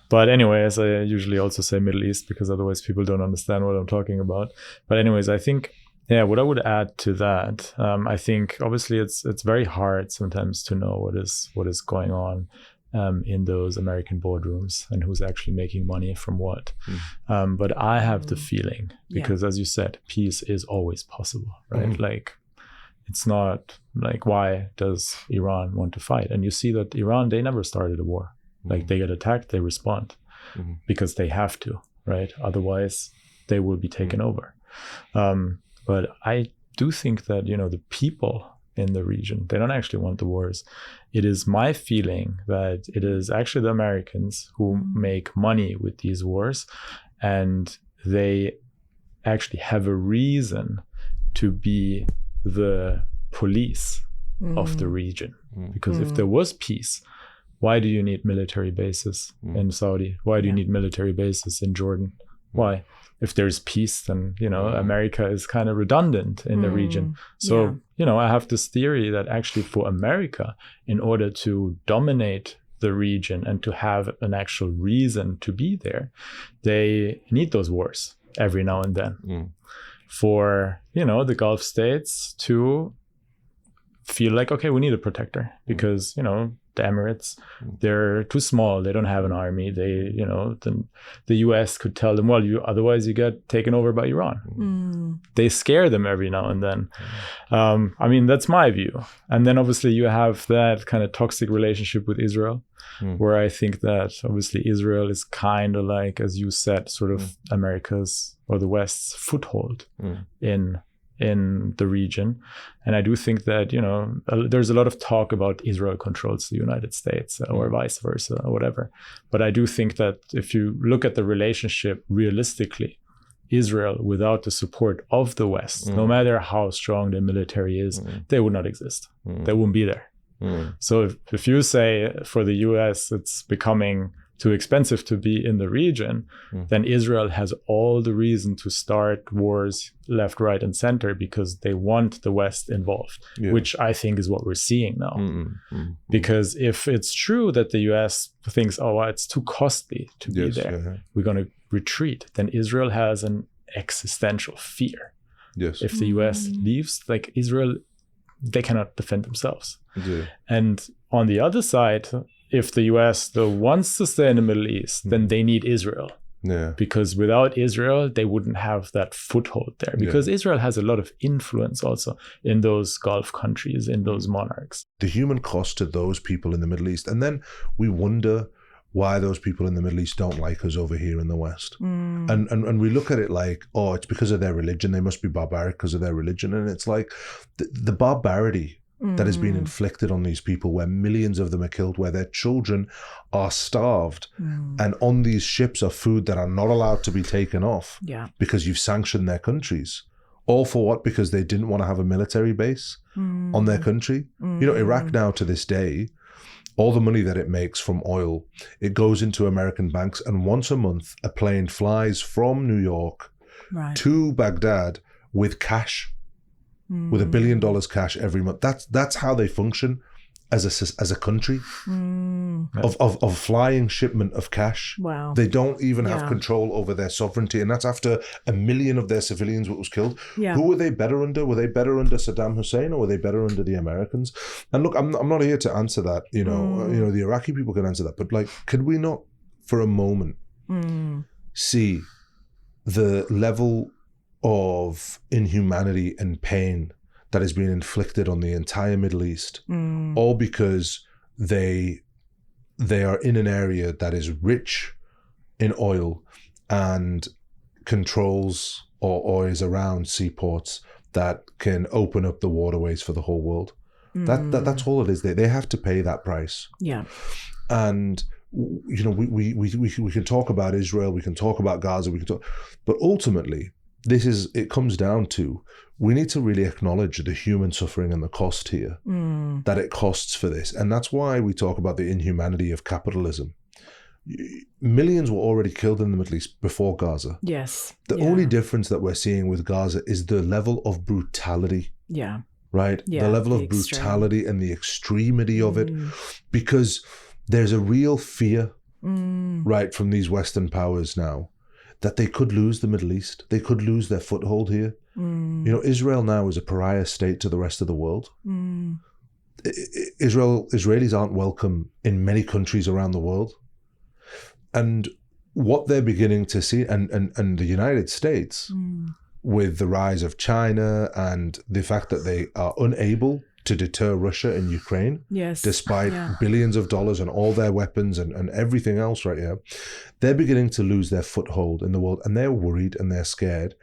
But anyways, I usually also say Middle East because otherwise people don't understand what I'm talking about. But anyways, I think, yeah, what I would add to that, I think obviously it's very hard sometimes to know what is going on in those American boardrooms and who's actually making money from what. But I have the feeling, because as you said, peace is always possible, right? Like, it's not like, why does Iran want to fight? And you see that Iran, they never started a war. Like, they get attacked, they respond because they have to, right? Otherwise, they will be taken over. But I do think that, you know, the people in the region, they don't actually want the wars. It is my feeling that it is actually the Americans who make money with these wars, and they actually have a reason to be the police of the region. Because if there was peace, why do you need military bases in Saudi? Why do you need military bases in Jordan? Why? If there's peace, then, you know, America is kind of redundant in the region. So, you know, I have this theory that actually for America, in order to dominate the region and to have an actual reason to be there, they need those wars every now and then for, you know, the Gulf states to feel like, okay, we need a protector because, you know, the Emirates, they're too small. They don't have an army. They, you know, the US could tell them, well, otherwise you get taken over by Iran. They scare them every now and then. I mean, that's my view. And then obviously you have that kind of toxic relationship with Israel, where I think that obviously Israel is kind of like, as you said, sort of America's or the West's foothold in the region. And I do think that, you know, there's a lot of talk about Israel controls the United States or vice versa or whatever. But I do think that if you look at the relationship realistically, Israel, without the support of the West, no matter how strong the military is, they would not exist. They wouldn't be there. So if you say for the US, it's becoming too expensive to be in the region, then Israel has all the reason to start wars left, right, and center because they want the West involved, which I think is what we're seeing now. Because if it's true that the US thinks, oh, well, it's too costly to be there, we're going to retreat, then Israel has an existential fear. If the US leaves, like Israel, they cannot defend themselves. And on the other side, if the US though wants to stay in the Middle East, then they need Israel. Because without Israel, they wouldn't have that foothold there. Because Israel has a lot of influence also in those Gulf countries, in those monarchs. The human cost to those people in the Middle East. And then we wonder why those people in the Middle East don't like us over here in the West. And we look at it like, oh, it's because of their religion. They must be barbaric because of their religion. And it's like the barbarity that has been inflicted on these people, where millions of them are killed, where their children are starved, and on these ships are food that are not allowed to be taken off because you've sanctioned their countries. All for what? Because they didn't want to have a military base on their country. You know, Iraq now to this day, all the money that it makes from oil, it goes into American banks, and once a month a plane flies from New York to Baghdad with cash. With $1 billion cash every month. That's how they function as a country, of flying shipment of cash. Wow. They don't even have control over their sovereignty, and that's after 1 million of their civilians was killed. Who were they better under? Were they better under Saddam Hussein, or were they better under the Americans? And look, I'm not here to answer that. You know, the Iraqi people can answer that, but like, could we not for a moment see the level of inhumanity and pain that has been inflicted on the entire Middle East, all because they are in an area that is rich in oil and controls or is around seaports that can open up the waterways for the whole world. That's all it is. They have to pay that price. Yeah. And you know, we can talk about Israel, we can talk about Gaza, but ultimately, it comes down to, we need to really acknowledge the human suffering and the cost here that it costs for this. And that's why we talk about the inhumanity of capitalism. Millions were already killed in the Middle East before Gaza. Yes. The only difference that we're seeing with Gaza is the level of brutality. Yeah. Right? Yeah, the level of brutality and the extremity of it, because there's a real fear, right, from these Western powers now, that they could lose the Middle East. They could lose their foothold here. You know, Israel now is a pariah state to the rest of the world. Israelis aren't welcome in many countries around the world. And what they're beginning to see, and the United States, with the rise of China and the fact that they are unable to deter Russia and Ukraine, despite billions of dollars and all their weapons and everything else right here, they're beginning to lose their foothold in the world, and they're worried and they're scared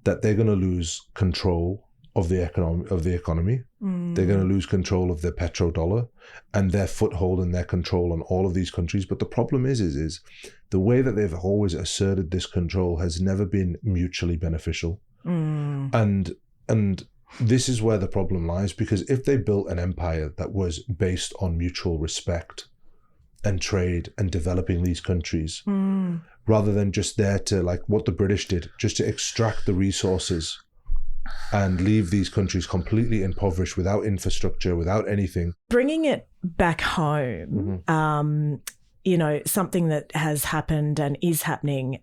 that they're going to lose control of the economy. They're going to lose control of their petrodollar and their foothold and their control on all of these countries. But the problem is the way that they've always asserted this control has never been mutually beneficial. And this is where the problem lies, because if they built an empire that was based on mutual respect and trade and developing these countries, rather than just there to, like what the British did, just to extract the resources and leave these countries completely impoverished, without infrastructure, without anything. Bringing it back home, you know, something that has happened and is happening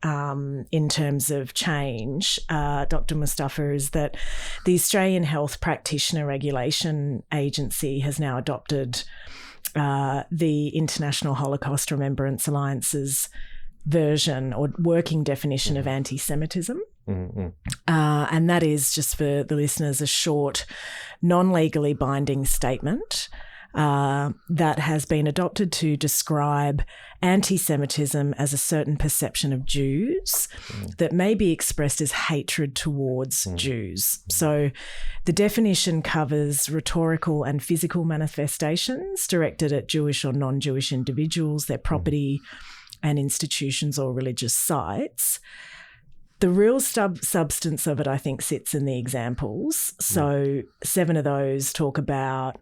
in terms of change, Dr. Mustafa, is that the Australian Health Practitioner Regulation Agency has now adopted the International Holocaust Remembrance Alliance's version or working definition of anti-Semitism. And that is, just for the listeners, a short, non-legally binding statement that has been adopted to describe anti-Semitism as a certain perception of Jews that may be expressed as hatred towards Jews. So the definition covers rhetorical and physical manifestations directed at Jewish or non-Jewish individuals, their property and institutions or religious sites. The real substance of it, I think, sits in the examples. So 7 of those talk about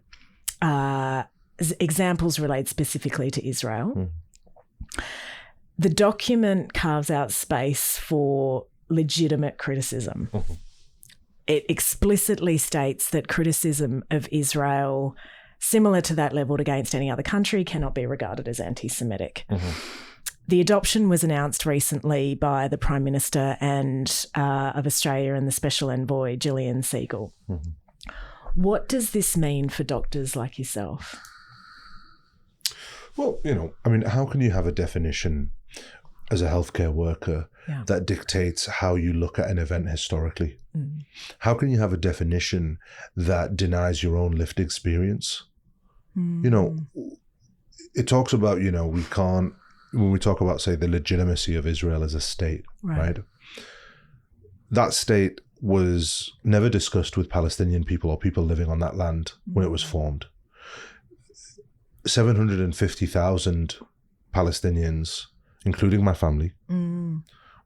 examples relate specifically to Israel. The document carves out space for legitimate criticism. It explicitly states that criticism of Israel, similar to that levelled against any other country, cannot be regarded as anti-Semitic. The adoption was announced recently by the Prime Minister of Australia and the Special Envoy, Gillian Siegel. What does this mean for doctors like yourself? Well, you know, I mean, how can you have a definition as a healthcare worker that dictates how you look at an event historically? How can you have a definition that denies your own lived experience? You know, it talks about, you know, we can't when we talk about, say, the legitimacy of Israel as a state, right? That state was never discussed with Palestinian people or people living on that land when it was formed. 750,000 Palestinians, including my family,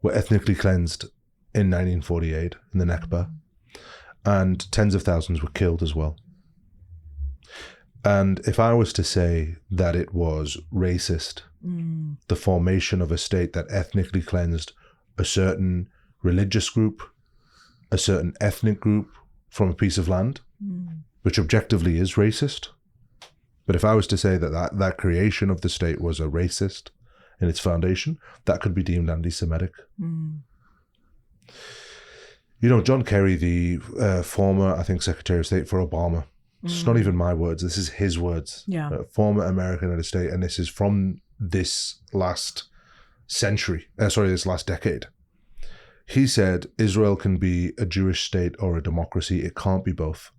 were ethnically cleansed in 1948 in the Nakba, and tens of thousands were killed as well. And if I was to say that it was racist, the formation of a state that ethnically cleansed a certain religious group, a certain ethnic group from a piece of land, which objectively is racist. But if I was to say that creation of the state was a racist in its foundation, that could be deemed anti-Semitic. You know, John Kerry, the former, I think, Secretary of State for Obama, it's not even my words, this is his words, former American head of state, and this is from this last decade. He said, Israel can be a Jewish state or a democracy. It can't be both.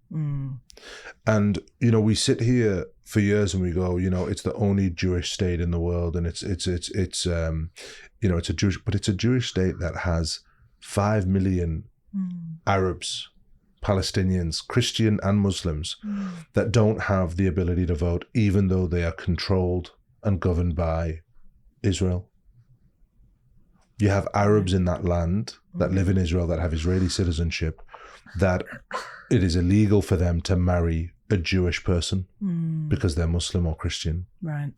And, you know, we sit here for years and we go, you know, it's the only Jewish state in the world, and it's you know, it's a Jewish state that has 5 million Arabs, Palestinians, Christian and Muslims that don't have the ability to vote, even though they are controlled and governed by Israel. You have Arabs in that land that live in Israel that have Israeli citizenship, that it is illegal for them to marry a Jewish person because they're Muslim or Christian. Right.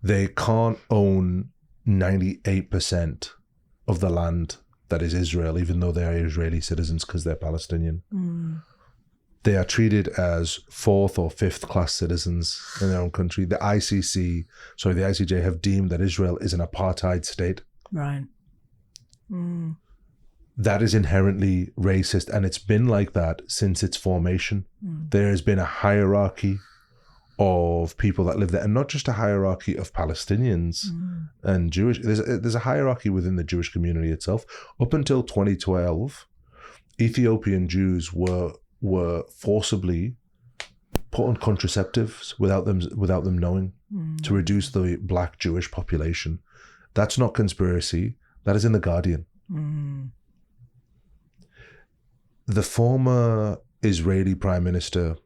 They can't own 98% of the land that is Israel, even though they are Israeli citizens because they're Palestinian. They are treated as 4th or 5th class citizens in their own country. The ICJ have deemed that Israel is an apartheid state. Right. That is inherently racist, and it's been like that since its formation. There has been a hierarchy of people that live there, and not just a hierarchy of Palestinians and Jewish. There's a hierarchy within the Jewish community itself. Up until 2012, Ethiopian Jews were forcibly put on contraceptives without them knowing, to reduce the Black Jewish population. That's not conspiracy. That is in The Guardian. The former Israeli Prime Minister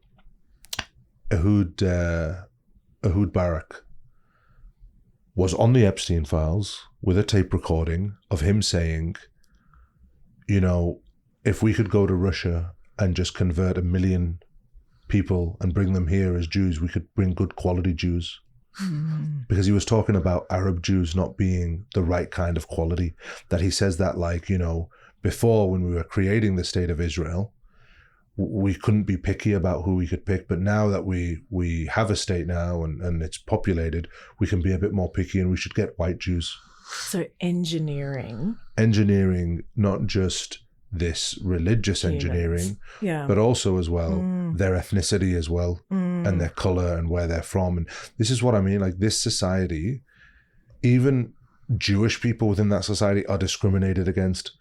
Ehud Barak was on the Epstein files with a tape recording of him saying, you know, if we could go to Russia and just convert 1 million people and bring them here as Jews, we could bring good quality Jews. Because he was talking about Arab Jews not being the right kind of quality. That he says that, like, you know, before, when we were creating the state of Israel, we couldn't be picky about who we could pick, but now that we have a state now and it's populated, we can be a bit more picky, and we should get white Jews. So engineering, not just this religious engineering, but also as well their ethnicity as well, and their color and where they're from. And this is what I mean, like, this society, even Jewish people within that society are discriminated against.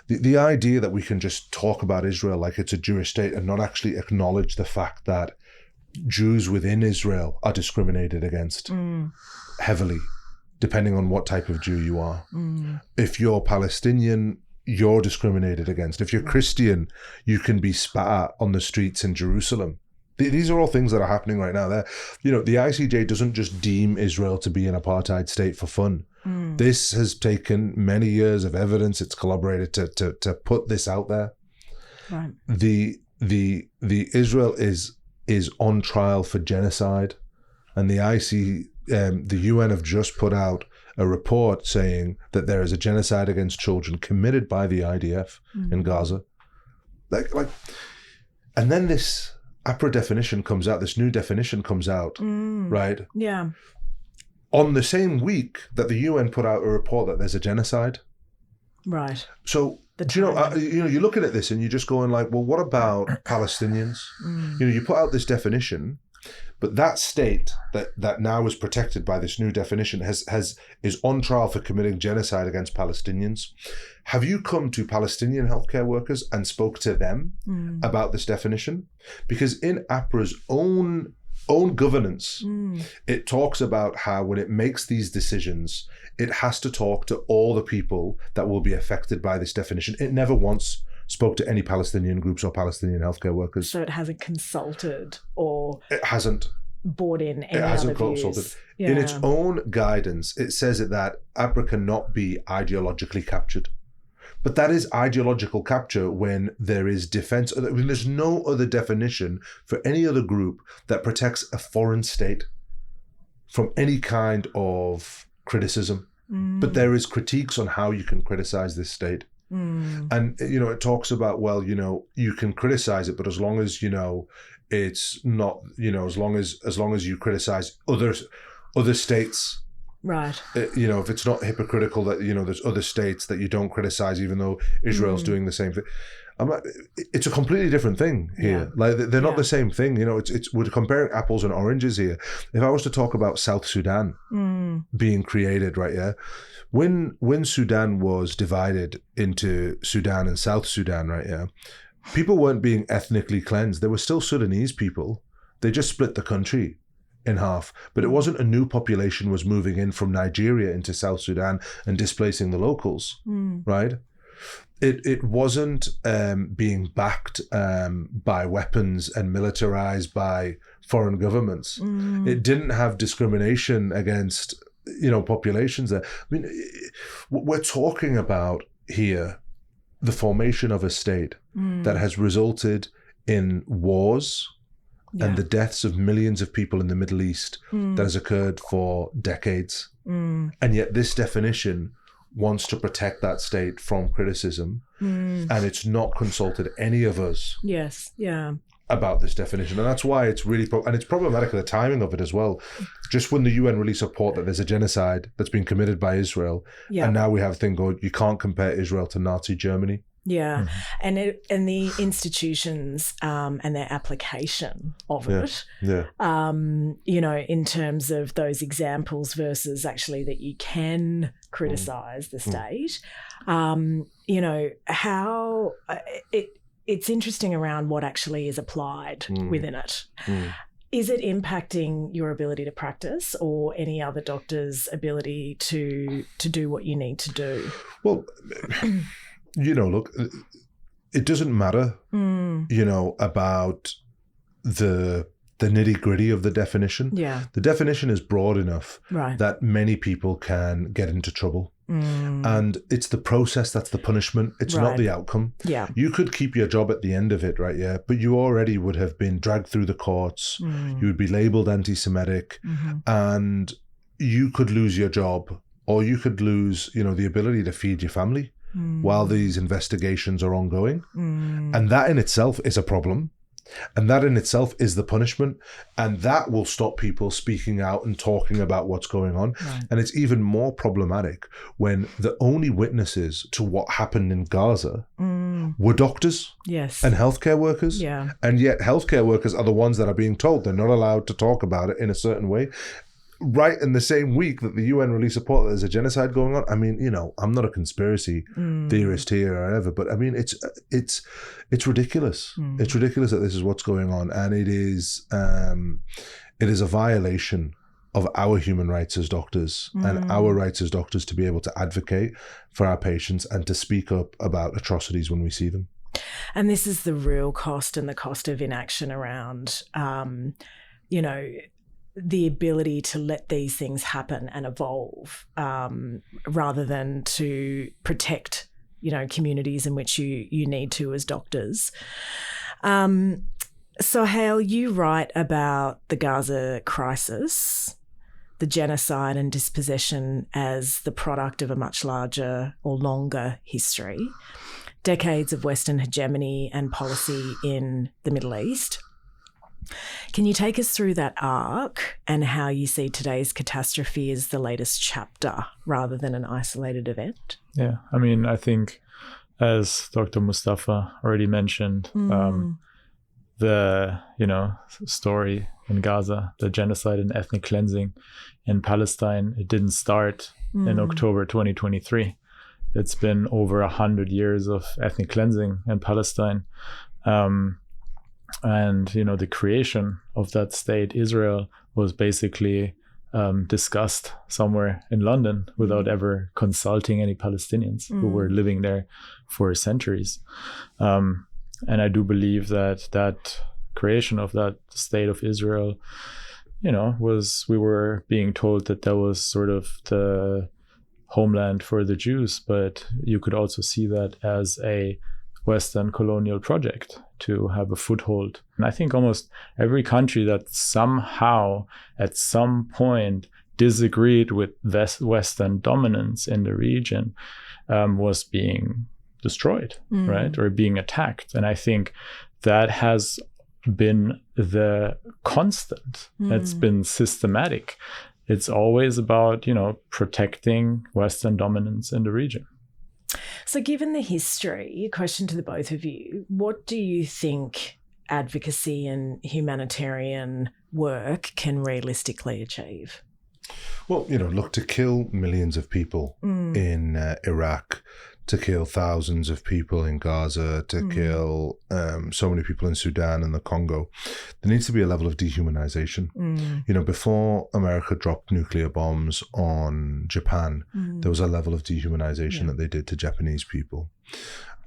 The idea that we can just talk about Israel like it's a Jewish state and not actually acknowledge the fact that Jews within Israel are discriminated against heavily, depending on what type of Jew you are. If you're Palestinian, you're discriminated against. If you're Christian, you can be spat at on the streets in Jerusalem. These are all things that are happening right now. You know, the ICJ doesn't just deem Israel to be an apartheid state for fun. This has taken many years of evidence. It's collaborated to put this out there. Right. The Israel is on trial for genocide, and the UN have just put out a report saying that there is a genocide against children committed by the IDF in Gaza. And then this APRA definition comes out, this new definition comes out, right? Yeah. On the same week that the UN put out a report that there's a genocide. Right. So, you're looking at this and you're just going like, well, what about Palestinians? You know, you put out this definition, but that state that now is protected by this new definition is on trial for committing genocide against Palestinians. Have you come to Palestinian healthcare workers and spoke to them about this definition? Because in APRA's own own governance, it talks about how when it makes these decisions, it has to talk to all the people that will be affected by this definition. It never once spoke to any Palestinian groups or Palestinian healthcare workers. So it hasn't consulted or... It hasn't. Brought in any It hasn't other consulted. views. Yeah. In its own guidance, it says that APRA cannot be ideologically captured. But that is ideological capture when there is defense. When there's no other definition for any other group that protects a foreign state from any kind of criticism. But there is critiques on how you can criticize this state. And, it talks about, well, you can criticize it, but as long as, it's not, as long as you criticize other states. Right. If it's not hypocritical that, there's other states that you don't criticize, even though Israel's doing the same thing. It's a completely different thing here. Yeah. Like they're not the same thing. We're comparing apples and oranges here. If I was to talk about South Sudan being created, right? Yeah. When Sudan was divided into Sudan and South Sudan, right? Yeah. People weren't being ethnically cleansed. They were still Sudanese people. They just split the country in half. But it wasn't a new population was moving in from Nigeria into South Sudan and displacing the locals, right? It wasn't being backed by weapons and militarized by foreign governments. It didn't have discrimination against, populations there. I mean, we're talking about here the formation of a state that has resulted in wars and the deaths of millions of people in the Middle East that has occurred for decades. And yet this definition wants to protect that state from criticism, and it's not consulted any of us about this definition. And that's why it's really and it's problematic at the timing of it as well. Just when the UN released a report that there's a genocide that's been committed by Israel, and now we have a thing going, you can't compare Israel to Nazi Germany. Yeah, and the institutions and their application of it, in terms of those examples versus actually that you can criticise the state, how it's interesting around what actually is applied within it. Is it impacting your ability to practice or any other doctor's ability to do what you need to do? Well... look, it doesn't matter, about the nitty-gritty of the definition. Yeah. The definition is broad enough that many people can get into trouble. And it's the process that's the punishment. It's not the outcome. Yeah. You could keep your job at the end of it, right? Yeah. But you already would have been dragged through the courts. You would be labeled anti-Semitic, and you could lose your job, or you could lose, the ability to feed your family while these investigations are ongoing. And that in itself is a problem. And that in itself is the punishment. And that will stop people speaking out and talking about what's going on. And it's even more problematic when the only witnesses to what happened in Gaza were doctors and healthcare workers. Yeah. And yet healthcare workers are the ones that are being told they're not allowed to talk about it in a certain way. Right in the same week that the UN released a report that there's a genocide going on. I mean, I'm not a conspiracy theorist here or whatever, but I mean, it's ridiculous. It's ridiculous that this is what's going on, and it is a violation of our human rights as doctors and our rights as doctors to be able to advocate for our patients and to speak up about atrocities when we see them. And this is the real cost and the cost of inaction around, the ability to let these things happen and evolve, rather than to protect, communities in which you need to as doctors. Soheil, you write about the Gaza crisis, the genocide and dispossession as the product of a much larger or longer history, decades of Western hegemony and policy in the Middle East. Can you take us through that arc and how you see today's catastrophe as the latest chapter rather than an isolated event? Yeah, I mean, I think as Dr. Mustafa already mentioned, the story in Gaza, the genocide and ethnic cleansing in Palestine, it didn't start in October 2023. It's been over 100 years of ethnic cleansing in Palestine. And, the creation of that state, Israel, was basically discussed somewhere in London without ever consulting any Palestinians who were living there for centuries. And I do believe that creation of that state of Israel, we were being told that was sort of the homeland for the Jews, but you could also see that as a Western colonial project to have a foothold. And I think almost every country that somehow at some point disagreed with Western dominance in the region was being destroyed, right? Or being attacked. And I think that has been the constant. It's been systematic. It's always about, protecting Western dominance in the region. So given the history, question to the both of you, what do you think advocacy and humanitarian work can realistically achieve? Well, look, to kill millions of people in Iraq, to kill thousands of people in Gaza, to kill so many people in Sudan and the Congo, there needs to be a level of dehumanization. Before America dropped nuclear bombs on Japan, there was a level of dehumanization that they did to Japanese people.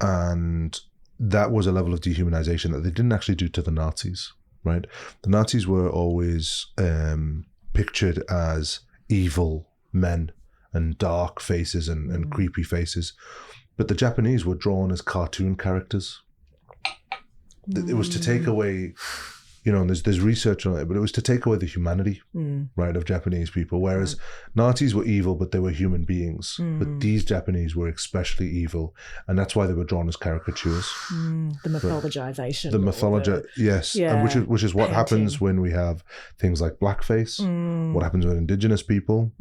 And that was a level of dehumanization that they didn't actually do to the Nazis, right? The Nazis were always pictured as evil men and dark faces and creepy faces. But the Japanese were drawn as cartoon characters. It was to take away, and there's research on it, but it was to take away the humanity, right, of Japanese people. Whereas Nazis were evil, but they were human beings. But these Japanese were especially evil. And that's why they were drawn as caricatures. The mythologization. Yes. Yeah, and which is what happens when we have things like blackface, what happens with indigenous people.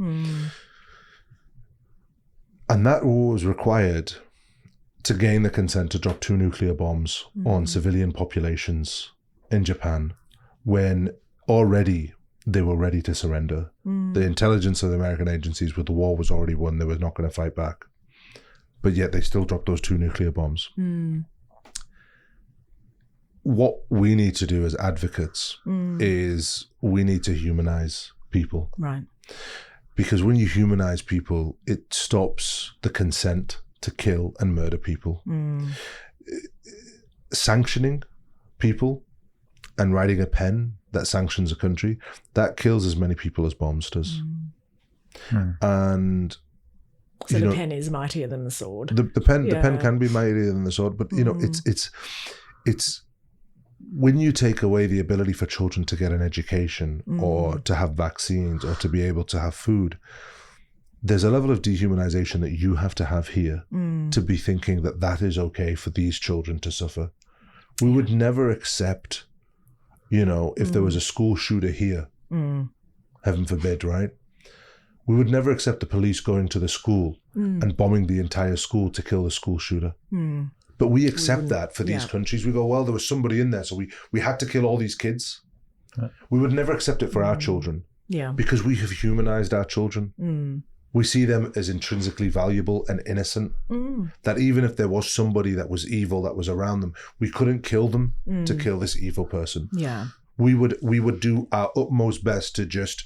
And that was required to gain the consent to drop 2 nuclear bombs on civilian populations in Japan when already they were ready to surrender. The intelligence of the American agencies with the war was already won. They were not going to fight back. But yet they still dropped those 2 nuclear bombs. What we need to do as advocates is we need to humanize people. Right. Because when you humanize people, it stops the consent to kill and murder people. Sanctioning people and writing a pen that sanctions a country, that kills as many people as bombs does. And so the pen is mightier than the sword. The pen can be mightier than the sword, but it's when you take away the ability for children to get an education or to have vaccines or to be able to have food, there's a level of dehumanization that you have to have here to be thinking that that is okay for these children to suffer. We would never accept, if there was a school shooter here, heaven forbid, right? We would never accept the police going to the school and bombing the entire school to kill the school shooter. But we accept that for these countries. We go, well, there was somebody in there, so we had to kill all these kids. We would never accept it for our children because we have humanized our children. We see them as intrinsically valuable and innocent, that even if there was somebody that was evil that was around them, we couldn't kill them to kill this evil person. We would do our utmost best to just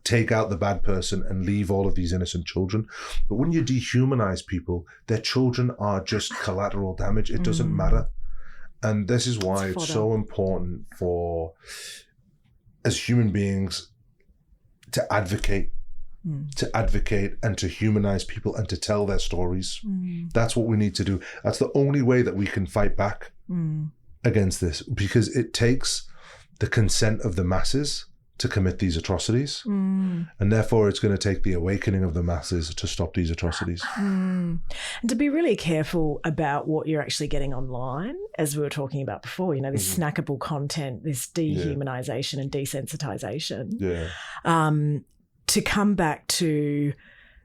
take out the bad person and leave all of these innocent children. But when you dehumanize people, their children are just collateral damage. It doesn't matter. And this is why it's so important for, as human beings, to advocate and to humanize people and to tell their stories. That's what we need to do. That's the only way that we can fight back against this, because it takes the consent of the masses to commit these atrocities, and therefore it's going to take the awakening of the masses to stop these atrocities. And to be really careful about what you're actually getting online, as we were talking about before, this snackable content, this dehumanization and desensitization. To come back to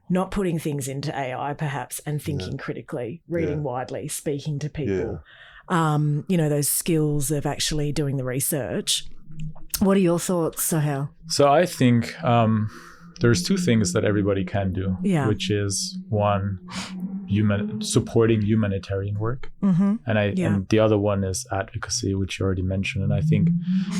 not putting things into AI perhaps and thinking critically, reading widely, speaking to people, those skills of actually doing the research. What are your thoughts, Soheil? So I think there's 2 things that everybody can do, which is 1, supporting humanitarian work. And and the other one is advocacy, which you already mentioned. And I think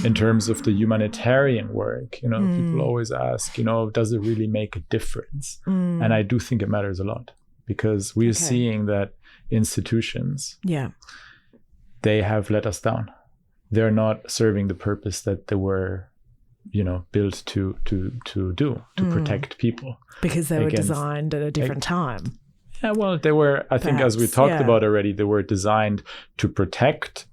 in terms of the humanitarian work, people always ask, does it really make a difference? And I do think it matters a lot, because we are seeing that institutions, they have let us down. They're not serving the purpose that they were built to protect people, because they were designed at a different time. Yeah, well, they were, I think, as we talked about already, they were designed to protect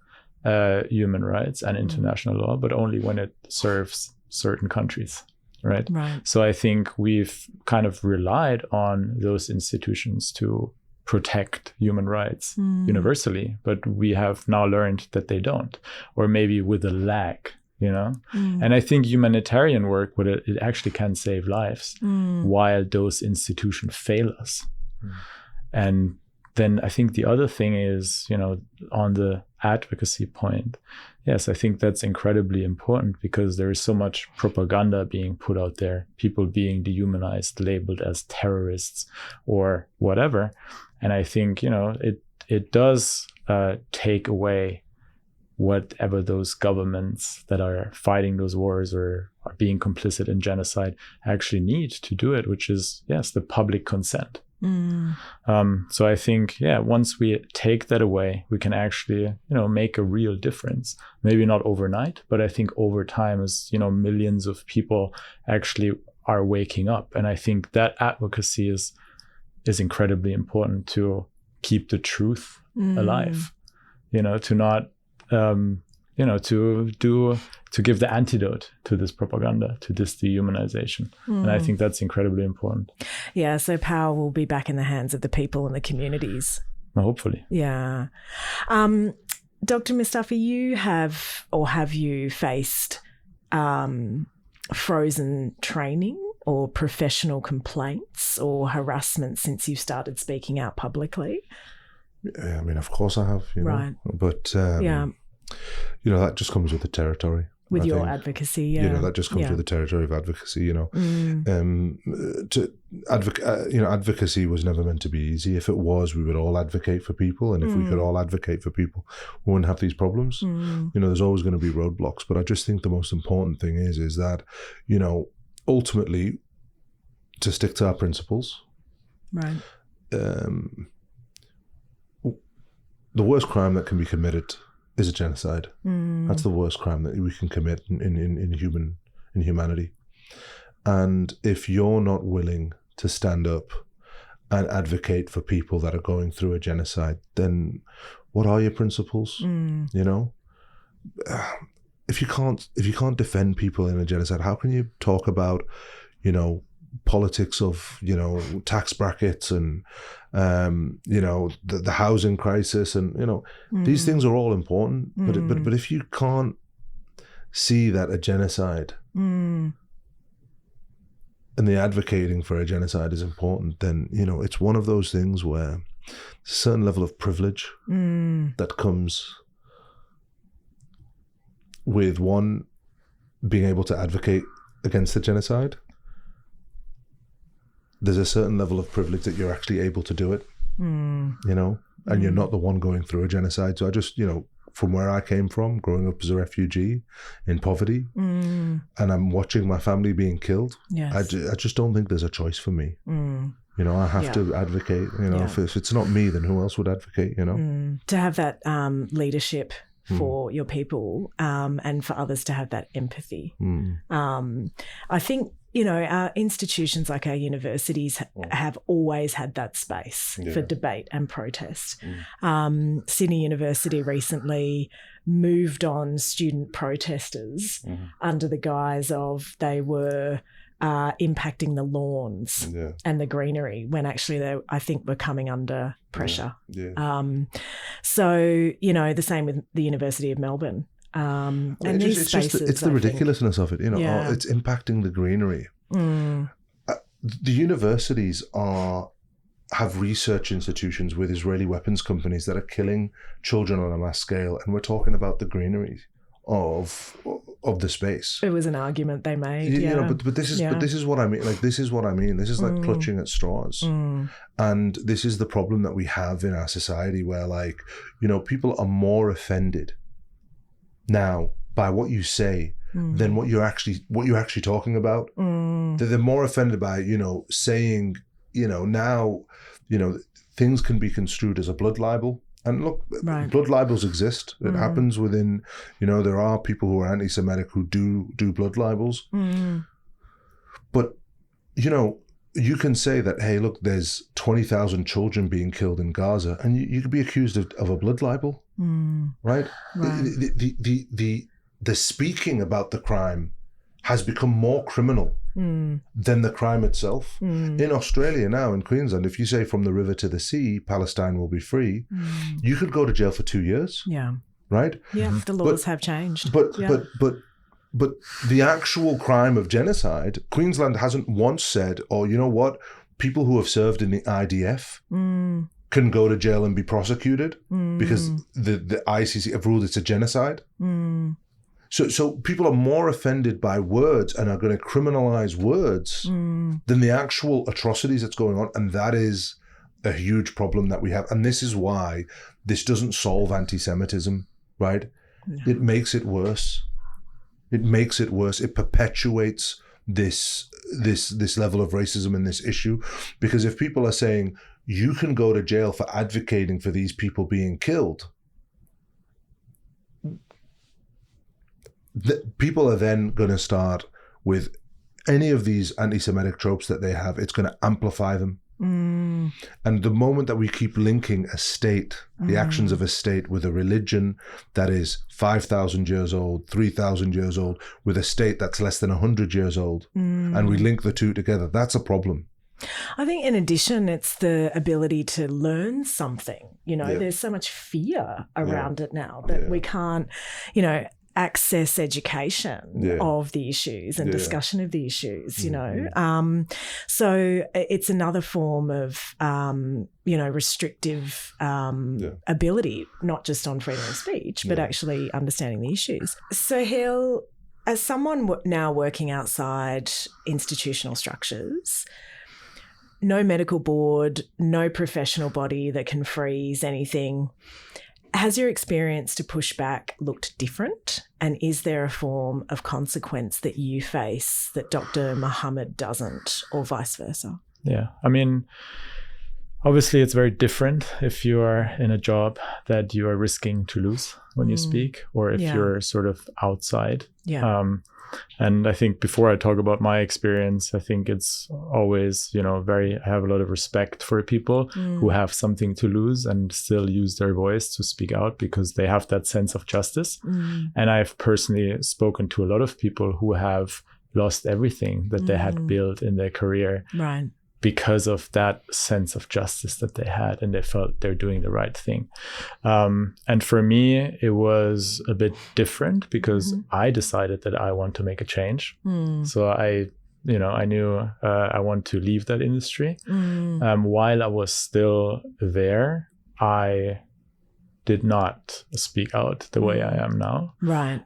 human rights and international law, but only when it serves certain countries, right? So I think we've kind of relied on those institutions to protect human rights universally, but we have now learned that they don't, or maybe with a lag. And I think humanitarian work, it actually can save lives while those institutions fail us. And then I think the other thing is, on the advocacy point, yes, I think that's incredibly important, because there is so much propaganda being put out there, people being dehumanized, labeled as terrorists or whatever. And I think, it does take away whatever those governments that are fighting those wars or are being complicit in genocide actually need to do it, which is, yes, the public consent. So I think, once we take that away, we can actually, make a real difference. Maybe not overnight, but I think over time, as, millions of people actually are waking up. And I think that advocacy is incredibly important to keep the truth alive, to not, to give the antidote to this propaganda, to this dehumanization. And I think that's incredibly important. Yeah, so power will be back in the hands of the people and the communities. Well, hopefully. Yeah. Dr. Mustafa, have you faced frozen training or professional complaints or harassment since you started speaking out publicly? Yeah, I mean, of course I have, right. But, that just comes with the territory. With your advocacy, that just comes with the territory of advocacy, advocacy was never meant to be easy. If it was, we would all advocate for people. And if we could all advocate for people, we wouldn't have these problems. There's always going to be roadblocks. But I just think the most important thing is that, ultimately, to stick to our principles. Right. The worst crime that can be committed is a genocide. That's the worst crime that we can commit in humanity. And if you're not willing to stand up and advocate for people that are going through a genocide, then what are your principles? If you can't defend people in a genocide, how can you talk about, politics of, tax brackets and, the housing crisis and, these things are all important. But if you can't see that a genocide and the advocating for a genocide is important, then, it's one of those things where a certain level of privilege that comes with one being able to advocate against the genocide. There's a certain level of privilege that you're actually able to do it, and you're not the one going through a genocide. So I just, from where I came from, growing up as a refugee in poverty, and I'm watching my family being killed, I just don't think there's a choice for me. I have to advocate, if it's not me, then who else would advocate, To have that leadership for your people and for others to have that empathy. I think, our institutions like our universities have always had that space for debate and protest. Sydney University recently moved on student protesters under the guise of they were impacting the lawns and the greenery, when actually they, I think, were coming under pressure. So, the same with the University of Melbourne. And it's the ridiculousness of it, it's impacting the greenery. The universities have research institutions with Israeli weapons companies that are killing children on a mass scale, and we're talking about the greenery of the space. It was an argument they made. You know, but this is what I mean. Like, this is what I mean. This is like clutching at straws. And this is the problem that we have in our society, where, like, you know, people are more offended now by what you say than what you're actually talking about. They're more offended by, you know, saying, you know, now, you know, things can be construed as a blood libel. And look, blood libels exist. It happens within, you know, there are people who are anti-Semitic who do blood libels. But, you know, you can say that, hey, look, there's 20,000 children being killed in Gaza, and you could be accused of a blood libel, right? The speaking about the crime has become more criminal than the crime itself. In Australia now, in Queensland, if you say from the river to the sea, Palestine will be free, you could go to jail for 2 years. Yeah. Right? Yeah, the laws have changed. But the actual crime of genocide, Queensland hasn't once said, oh, you know what, people who have served in the IDF can go to jail and be prosecuted because the ICC have ruled it's a genocide. So people are more offended by words and are going to criminalize words than the actual atrocities that's going on. And that is a huge problem that we have. And this is why this doesn't solve anti-Semitism, right? No. It makes it worse. It makes it worse. It perpetuates this level of racism in this issue. Because if people are saying, you can go to jail for advocating for these people being killed, people are then going to start with any of these anti-Semitic tropes that they have. It's going to amplify them. And the moment that we keep linking a state, the actions of a state, with a religion that is 5,000 years old, 3,000 years old, with a state that's less than 100 years old, and we link the two together, that's a problem. I think in addition, it's the ability to learn something. You know, there's so much fear around it now that we can't, you know, access education of the issues and discussion of the issues, you know. So it's another form of, you know, restrictive ability, not just on freedom of speech, but actually understanding the issues. Soheil, as someone now working outside institutional structures, no medical board, no professional body that can freeze anything, has your experience to push back looked different? And is there a form of consequence that you face that Dr. Mohammed doesn't, or vice versa? Yeah, I mean, obviously it's very different if you are in a job that you are risking to lose when you speak, or if you're sort of outside. And I think before I talk about my experience, I think it's always, you know, I have a lot of respect for people who have something to lose and still use their voice to speak out because they have that sense of justice. And I've personally spoken to a lot of people who have lost everything that they had built in their career. Right. Because of that sense of justice that they had, and they felt they're doing the right thing. And for me, it was a bit different because I decided that I want to make a change. So I knew I want to leave that industry. While I was still there, I did not speak out the way I am now. Right.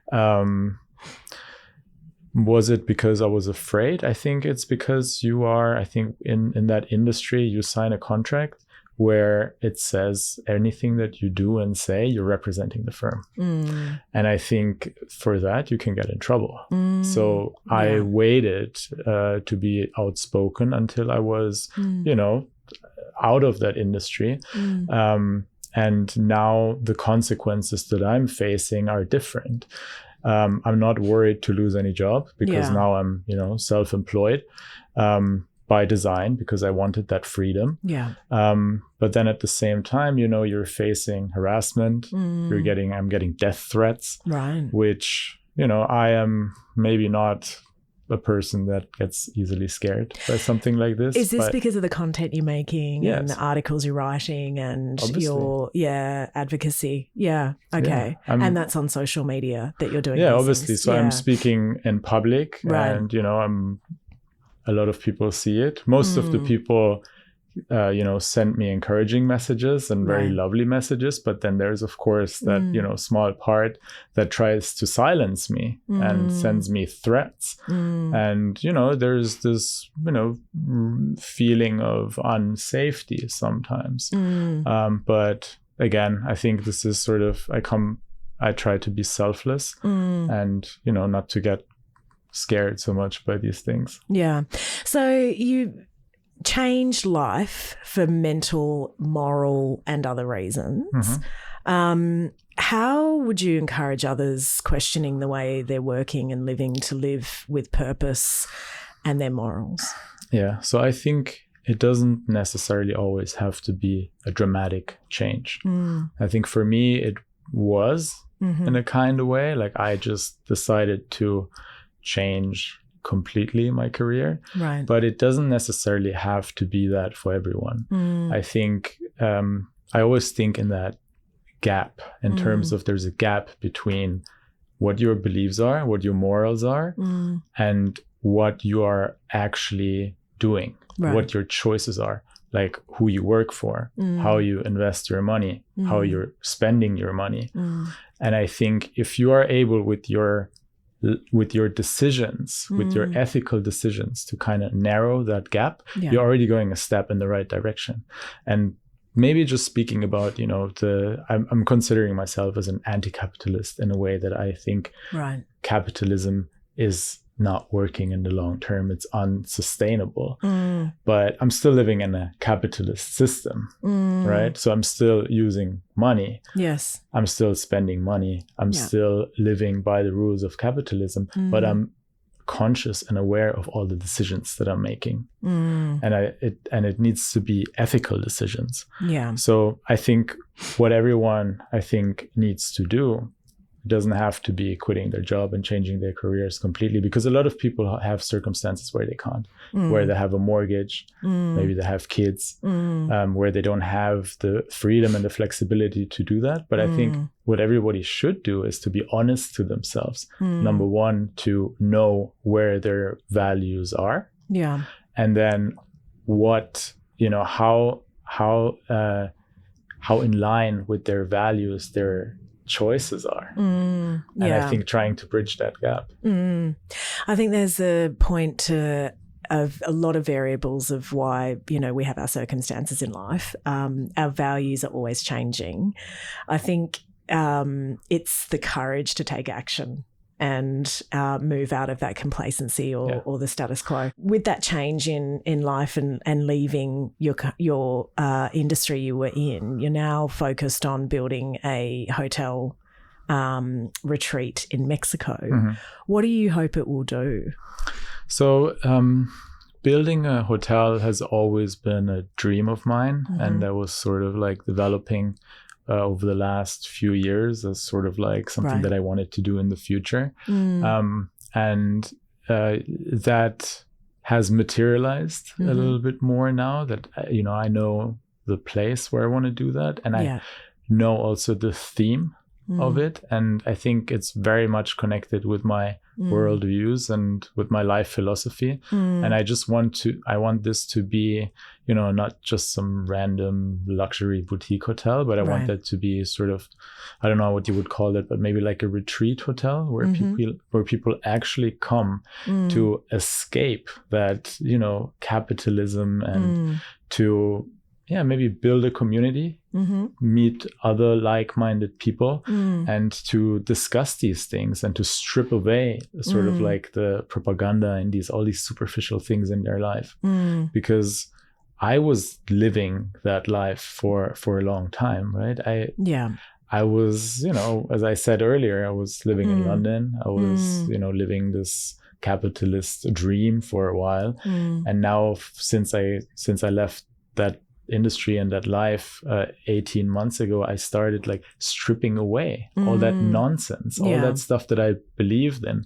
Was it because I was afraid? I think it's because you are, I think in that industry, you sign a contract where it says anything that you do and say, you're representing the firm. And I think for that, you can get in trouble. So I waited to be outspoken until I was, you know, out of that industry. And now the consequences that I'm facing are different. I'm not worried to lose any job because now I'm, you know, self-employed by design because I wanted that freedom. But then at the same time, you know, you're facing harassment. I'm getting death threats, which, you know, I am maybe not a person that gets easily scared by something like this. Is this because of the content you're making and the articles you're writing and your advocacy? Yeah. Okay. And that's on social media that you're doing. Yeah, obviously. So I'm speaking in public and, you know, a lot of people see it. Most of the people send me encouraging messages and very lovely messages. But then there's, of course, that, small part that tries to silence me and sends me threats. And, there's this, feeling of unsafety sometimes. But again, I think this is sort of, I try to be selfless and, not to get scared so much by these things. Yeah. So you changed life for mental, moral, and other reasons. How would you encourage others questioning the way they're working and living to live with purpose and their morals? Yeah. So I think it doesn't necessarily always have to be a dramatic change. I think for me, it was in a kind of way, like I just decided to change completely my career. Right. But it doesn't necessarily have to be that for everyone. I think I always think in that gap in terms of there's a gap between what your beliefs are, what your morals are, and what you are actually doing, what your choices are, like who you work for, how you invest your money, how you're spending your money. And I think if you are able with your decisions, with your ethical decisions to kind of narrow that gap, you're already going a step in the right direction. And maybe just speaking about, I'm considering myself as an anti-capitalist in a way that I think capitalism is not working in the long term. It's unsustainable. But I'm still living in a capitalist system, right? So I'm still using money. Yes. I'm still spending money. I'm still living by the rules of capitalism, but I'm conscious and aware of all the decisions that I'm making. And it needs to be ethical decisions. Yeah. So I think what everyone needs to do, it doesn't have to be quitting their job and changing their careers completely, because a lot of people have circumstances where they can't, where they have a mortgage, maybe they have kids, where they don't have the freedom and the flexibility to do that. But I think what everybody should do is to be honest to themselves. Number one, to know where their values are. Yeah. And then how in line with their values their choices are. And I think trying to bridge that gap. I think there's a point of a lot of variables of why, we have our circumstances in life. Our values are always changing. I think it's the courage to take action and move out of that complacency or the status quo. With that change in life and leaving your industry you were in, you're now focused on building a hotel retreat in Mexico. What do you hope it will do? So building a hotel has always been a dream of mine, and that was sort of like developing over the last few years as sort of like something that I wanted to do in the future. And that has materialized a little bit more now that, I know the place where I want to do that. And I know also the theme of it. And I think it's very much connected with my worldviews and with my life philosophy. And I want this to be, not just some random luxury boutique hotel, but I want that to be sort of, I don't know what you would call it, but maybe like a retreat hotel where people actually come to escape that, capitalism and to maybe build a community, meet other like-minded people, and to discuss these things and to strip away sort of like the propaganda and all these superficial things in their life. Because I was living that life for a long time, right? I was, as I said earlier, I was living in London. I was, living this capitalist dream for a while. And now since I left that industry and that life 18 months ago, I started like stripping away all that nonsense, all that stuff that I believed in.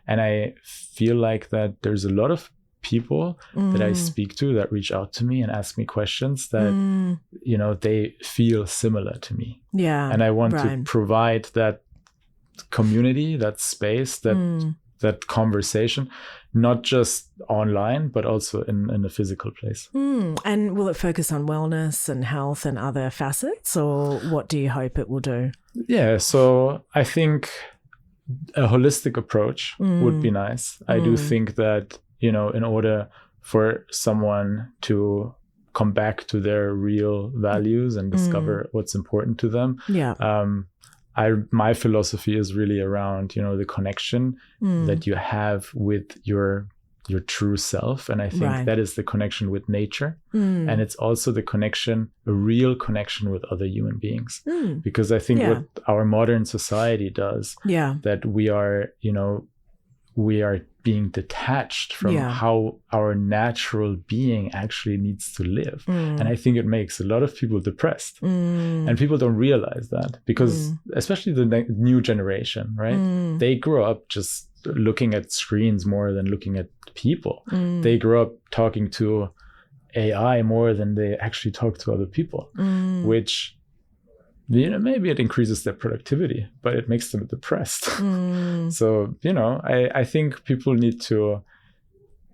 And I feel like that there's a lot of people that I speak to that reach out to me and ask me questions that, they feel similar to me. Yeah. And I want to provide that community, that space that that conversation, not just online, but also in a physical place. And will it focus on wellness and health and other facets, or what do you hope it will do? Yeah, so I think a holistic approach would be nice. I do think that, in order for someone to come back to their real values and discover what's important to them, my philosophy is really around, the connection that you have with your true self. And I think that is the connection with nature. And it's also a real connection with other human beings. Because I think what our modern society does, that we are being detached from how our natural being actually needs to live. And I think it makes a lot of people depressed. And people don't realize that, because especially the new generation, right? They grow up just looking at screens more than looking at people. They grow up talking to AI more than they actually talk to other people, which, maybe it increases their productivity, but it makes them depressed. So, I think people need to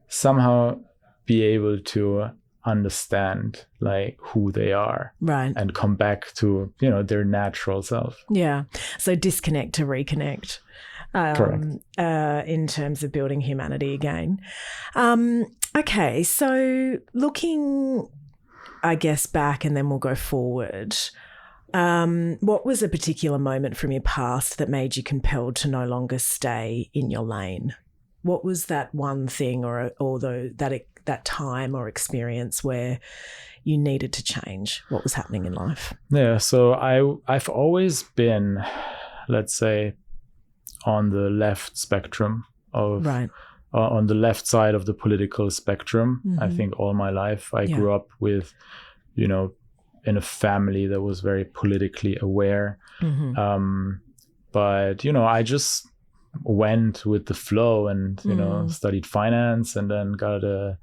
somehow be able to understand like who they are, and come back to, their natural self. Yeah. So disconnect to reconnect. In terms of building humanity again. Okay, so looking, I guess, back, and then we'll go forward. What was a particular moment from your past that made you compelled to no longer stay in your lane? What was that one thing or that time or experience where you needed to change? What was happening in life? Yeah, so I've always been, let's say, on the left spectrum of on the left side of the political spectrum. I think all my life I grew up with, in a family that was very politically aware. But, I just went with the flow and, studied finance, and then got a,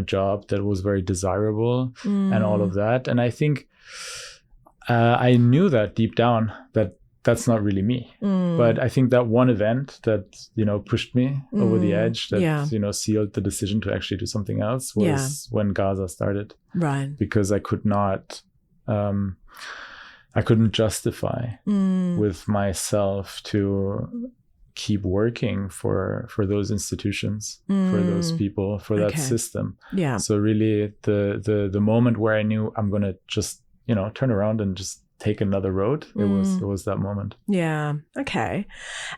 job that was very desirable and all of that. And I think I knew that deep down that that's not really me. But I think that one event that, pushed me over the edge, that, sealed the decision to actually do something else was when Gaza started. Right. Because I couldn't justify with myself to keep working for those institutions, for those people, for that system. Yeah. So really the moment where I knew I'm going to just, turn around and just take another road, it was that moment. Yeah. Okay.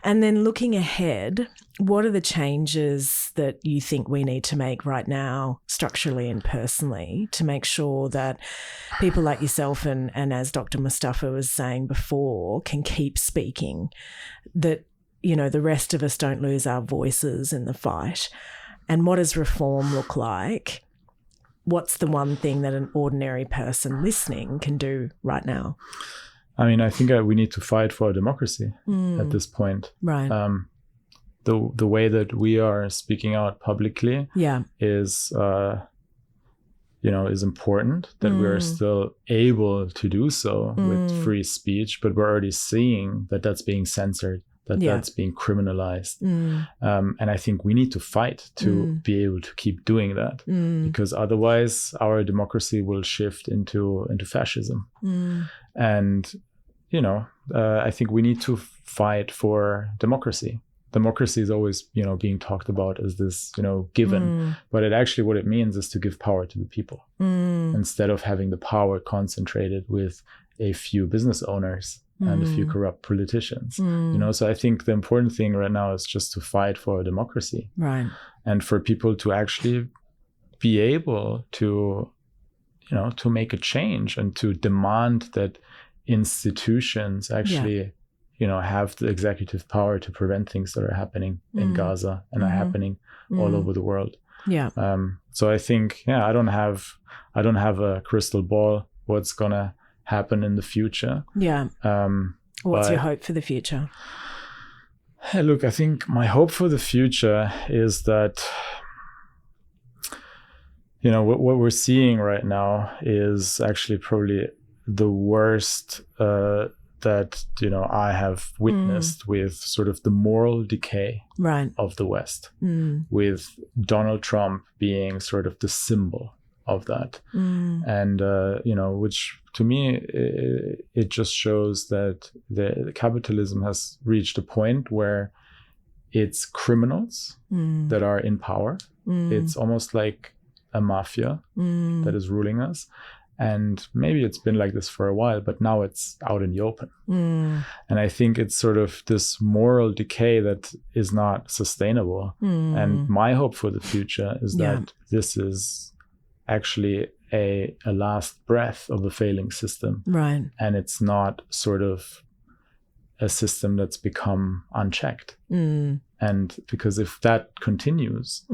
And then looking ahead, what are the changes that you think we need to make right now, structurally and personally, to make sure that people like yourself and as Dr. Mustafa was saying before, can keep speaking, that, the rest of us don't lose our voices in the fight? And what does reform look like? What's the one thing that an ordinary person listening can do right now? I mean, I think we need to fight for democracy at this point. Right. The way that we are speaking out publicly is, is important, that we're still able to do so with free speech, but we're already seeing that that's being censored, that's being criminalized. And I think we need to fight to be able to keep doing that, because otherwise our democracy will shift into fascism. And, I think we need to fight for democracy. Democracy is always, being talked about as this, given, but what it means is to give power to the people instead of having the power concentrated with a few business owners and a few corrupt politicians. So I think the important thing right now is just to fight for democracy, right? And for people to actually be able to, to make a change and to demand that institutions actually, have the executive power to prevent things that are happening in Gaza and are happening all over the world. Yeah. So I think, I don't have a crystal ball what's gonna happen in the future. Yeah. What's your hope for the future? Look, I think my hope for the future is that, what we're seeing right now is actually probably the worst that, you know, I have witnessed with sort of the moral decay of the West, with Donald Trump being sort of the symbol of that. And, you know, which to me, it just shows that the capitalism has reached a point where it's criminals that are in power. It's almost like a mafia that is ruling us. And maybe it's been like this for a while, but now it's out in the open. And I think it's sort of this moral decay that is not sustainable. And my hope for the future is that this is actually a last breath of a failing system. Right. And it's not sort of a system that's become unchecked. And because if that continues,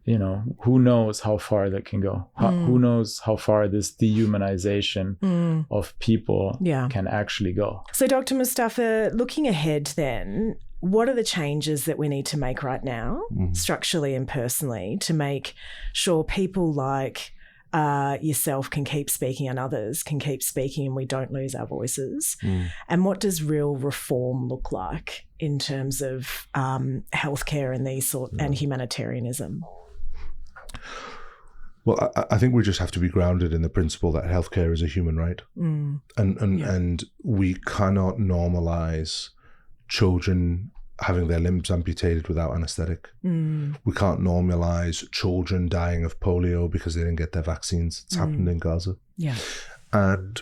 you know, who knows how far that can go? Who knows how far this dehumanization of people can actually go? So, Dr. Mustafa, looking ahead then, what are the changes that we need to make right now, structurally and personally, to make sure people like yourself can keep speaking and others can keep speaking and we don't lose our voices? And what does real reform look like in terms of healthcare and these and humanitarianism? Well, I think we just have to be grounded in the principle that healthcare is a human right, and we cannot normalize children having their limbs amputated without anesthetic. We can't normalize children dying of polio because they didn't get their vaccines. It's happened in Gaza. And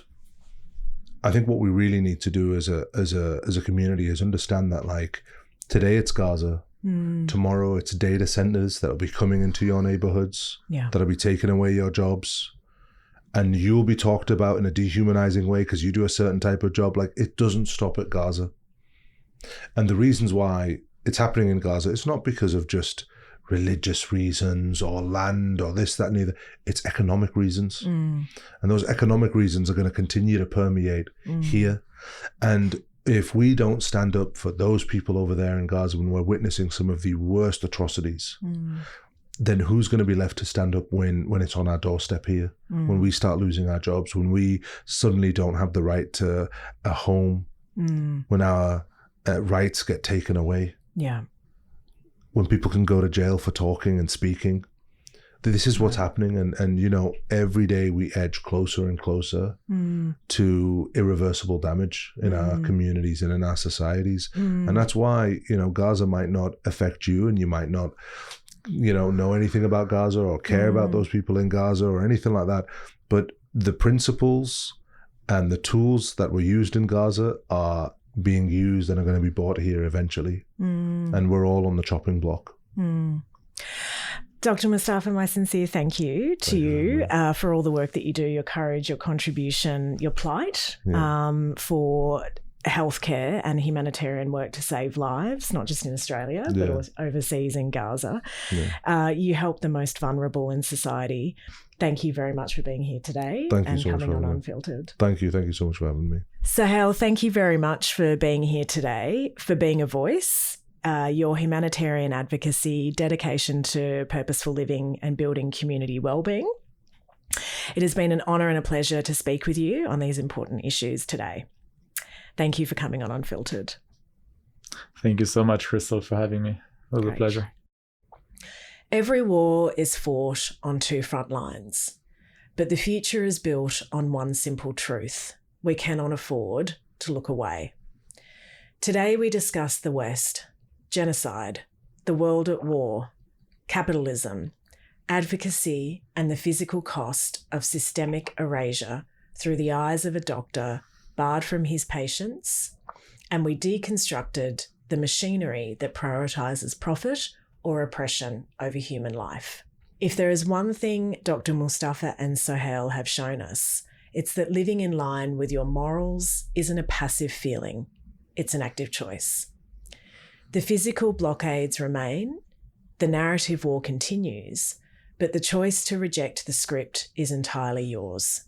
I think what we really need to do as a community is understand that, like, today it's Gaza. Tomorrow it's data centers that will be coming into your neighborhoods, that'll be taking away your jobs, and you'll be talked about in a dehumanizing way because you do a certain type of job. Like, it doesn't stop at Gaza. And the reasons why it's happening in Gaza, it's not because of just religious reasons or land or this, that, and the other. It's economic reasons. And those economic reasons are going to continue to permeate here. And if we don't stand up for those people over there in Gaza when we're witnessing some of the worst atrocities, then who's going to be left to stand up when it's on our doorstep here, when we start losing our jobs, when we suddenly don't have the right to a home, when our rights get taken away, when people can go to jail for talking and speaking? This is what's happening, and you know, every day we edge closer and closer to irreversible damage in our communities and in our societies. And that's why, you know, Gaza might not affect you, and you might not, you know anything about Gaza or care about those people in Gaza or anything like that. But the principles and the tools that were used in Gaza are being used and are going to be brought here eventually. And we're all on the chopping block. Dr. Mustafa, my sincere thank you to you for all the work that you do, your courage, your contribution, your plight for healthcare and humanitarian work to save lives, not just in Australia, but overseas in Gaza. You help the most vulnerable in society. Thank you very much for being here today and coming on Unfiltered. Thank you so much for having me. Soheil, thank you very much for being here today, for being a voice. Your humanitarian advocacy, dedication to purposeful living and building community wellbeing. It has been an honour and a pleasure to speak with you on these important issues today. Thank you for coming on Unfiltered. Thank you so much, Krystal, for having me. It was a pleasure. Every war is fought on two front lines, but the future is built on one simple truth. We cannot afford to look away. Today we discuss the West, genocide, the world at war, capitalism, advocacy, and the physical cost of systemic erasure through the eyes of a doctor barred from his patients, and we deconstructed the machinery that prioritises profit or oppression over human life. If there is one thing Dr. Mustafa and Soheil have shown us, it's that living in line with your morals isn't a passive feeling, it's an active choice. The physical blockades remain, the narrative war continues, but the choice to reject the script is entirely yours.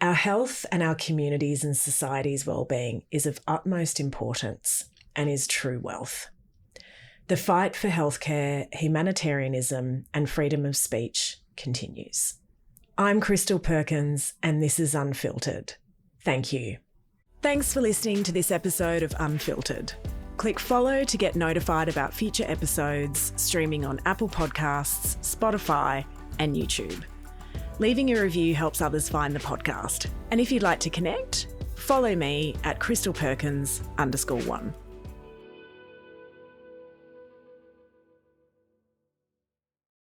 Our health and our communities' and society's well-being is of utmost importance and is true wealth. The fight for healthcare, humanitarianism, and freedom of speech continues. I'm Krystal Perkins, and this is Unfiltered. Thank you. Thanks for listening to this episode of Unfiltered. Click follow to get notified about future episodes streaming on Apple Podcasts, Spotify, and YouTube. Leaving a review helps others find the podcast. And if you'd like to connect, follow me at Krystal Perkins _1.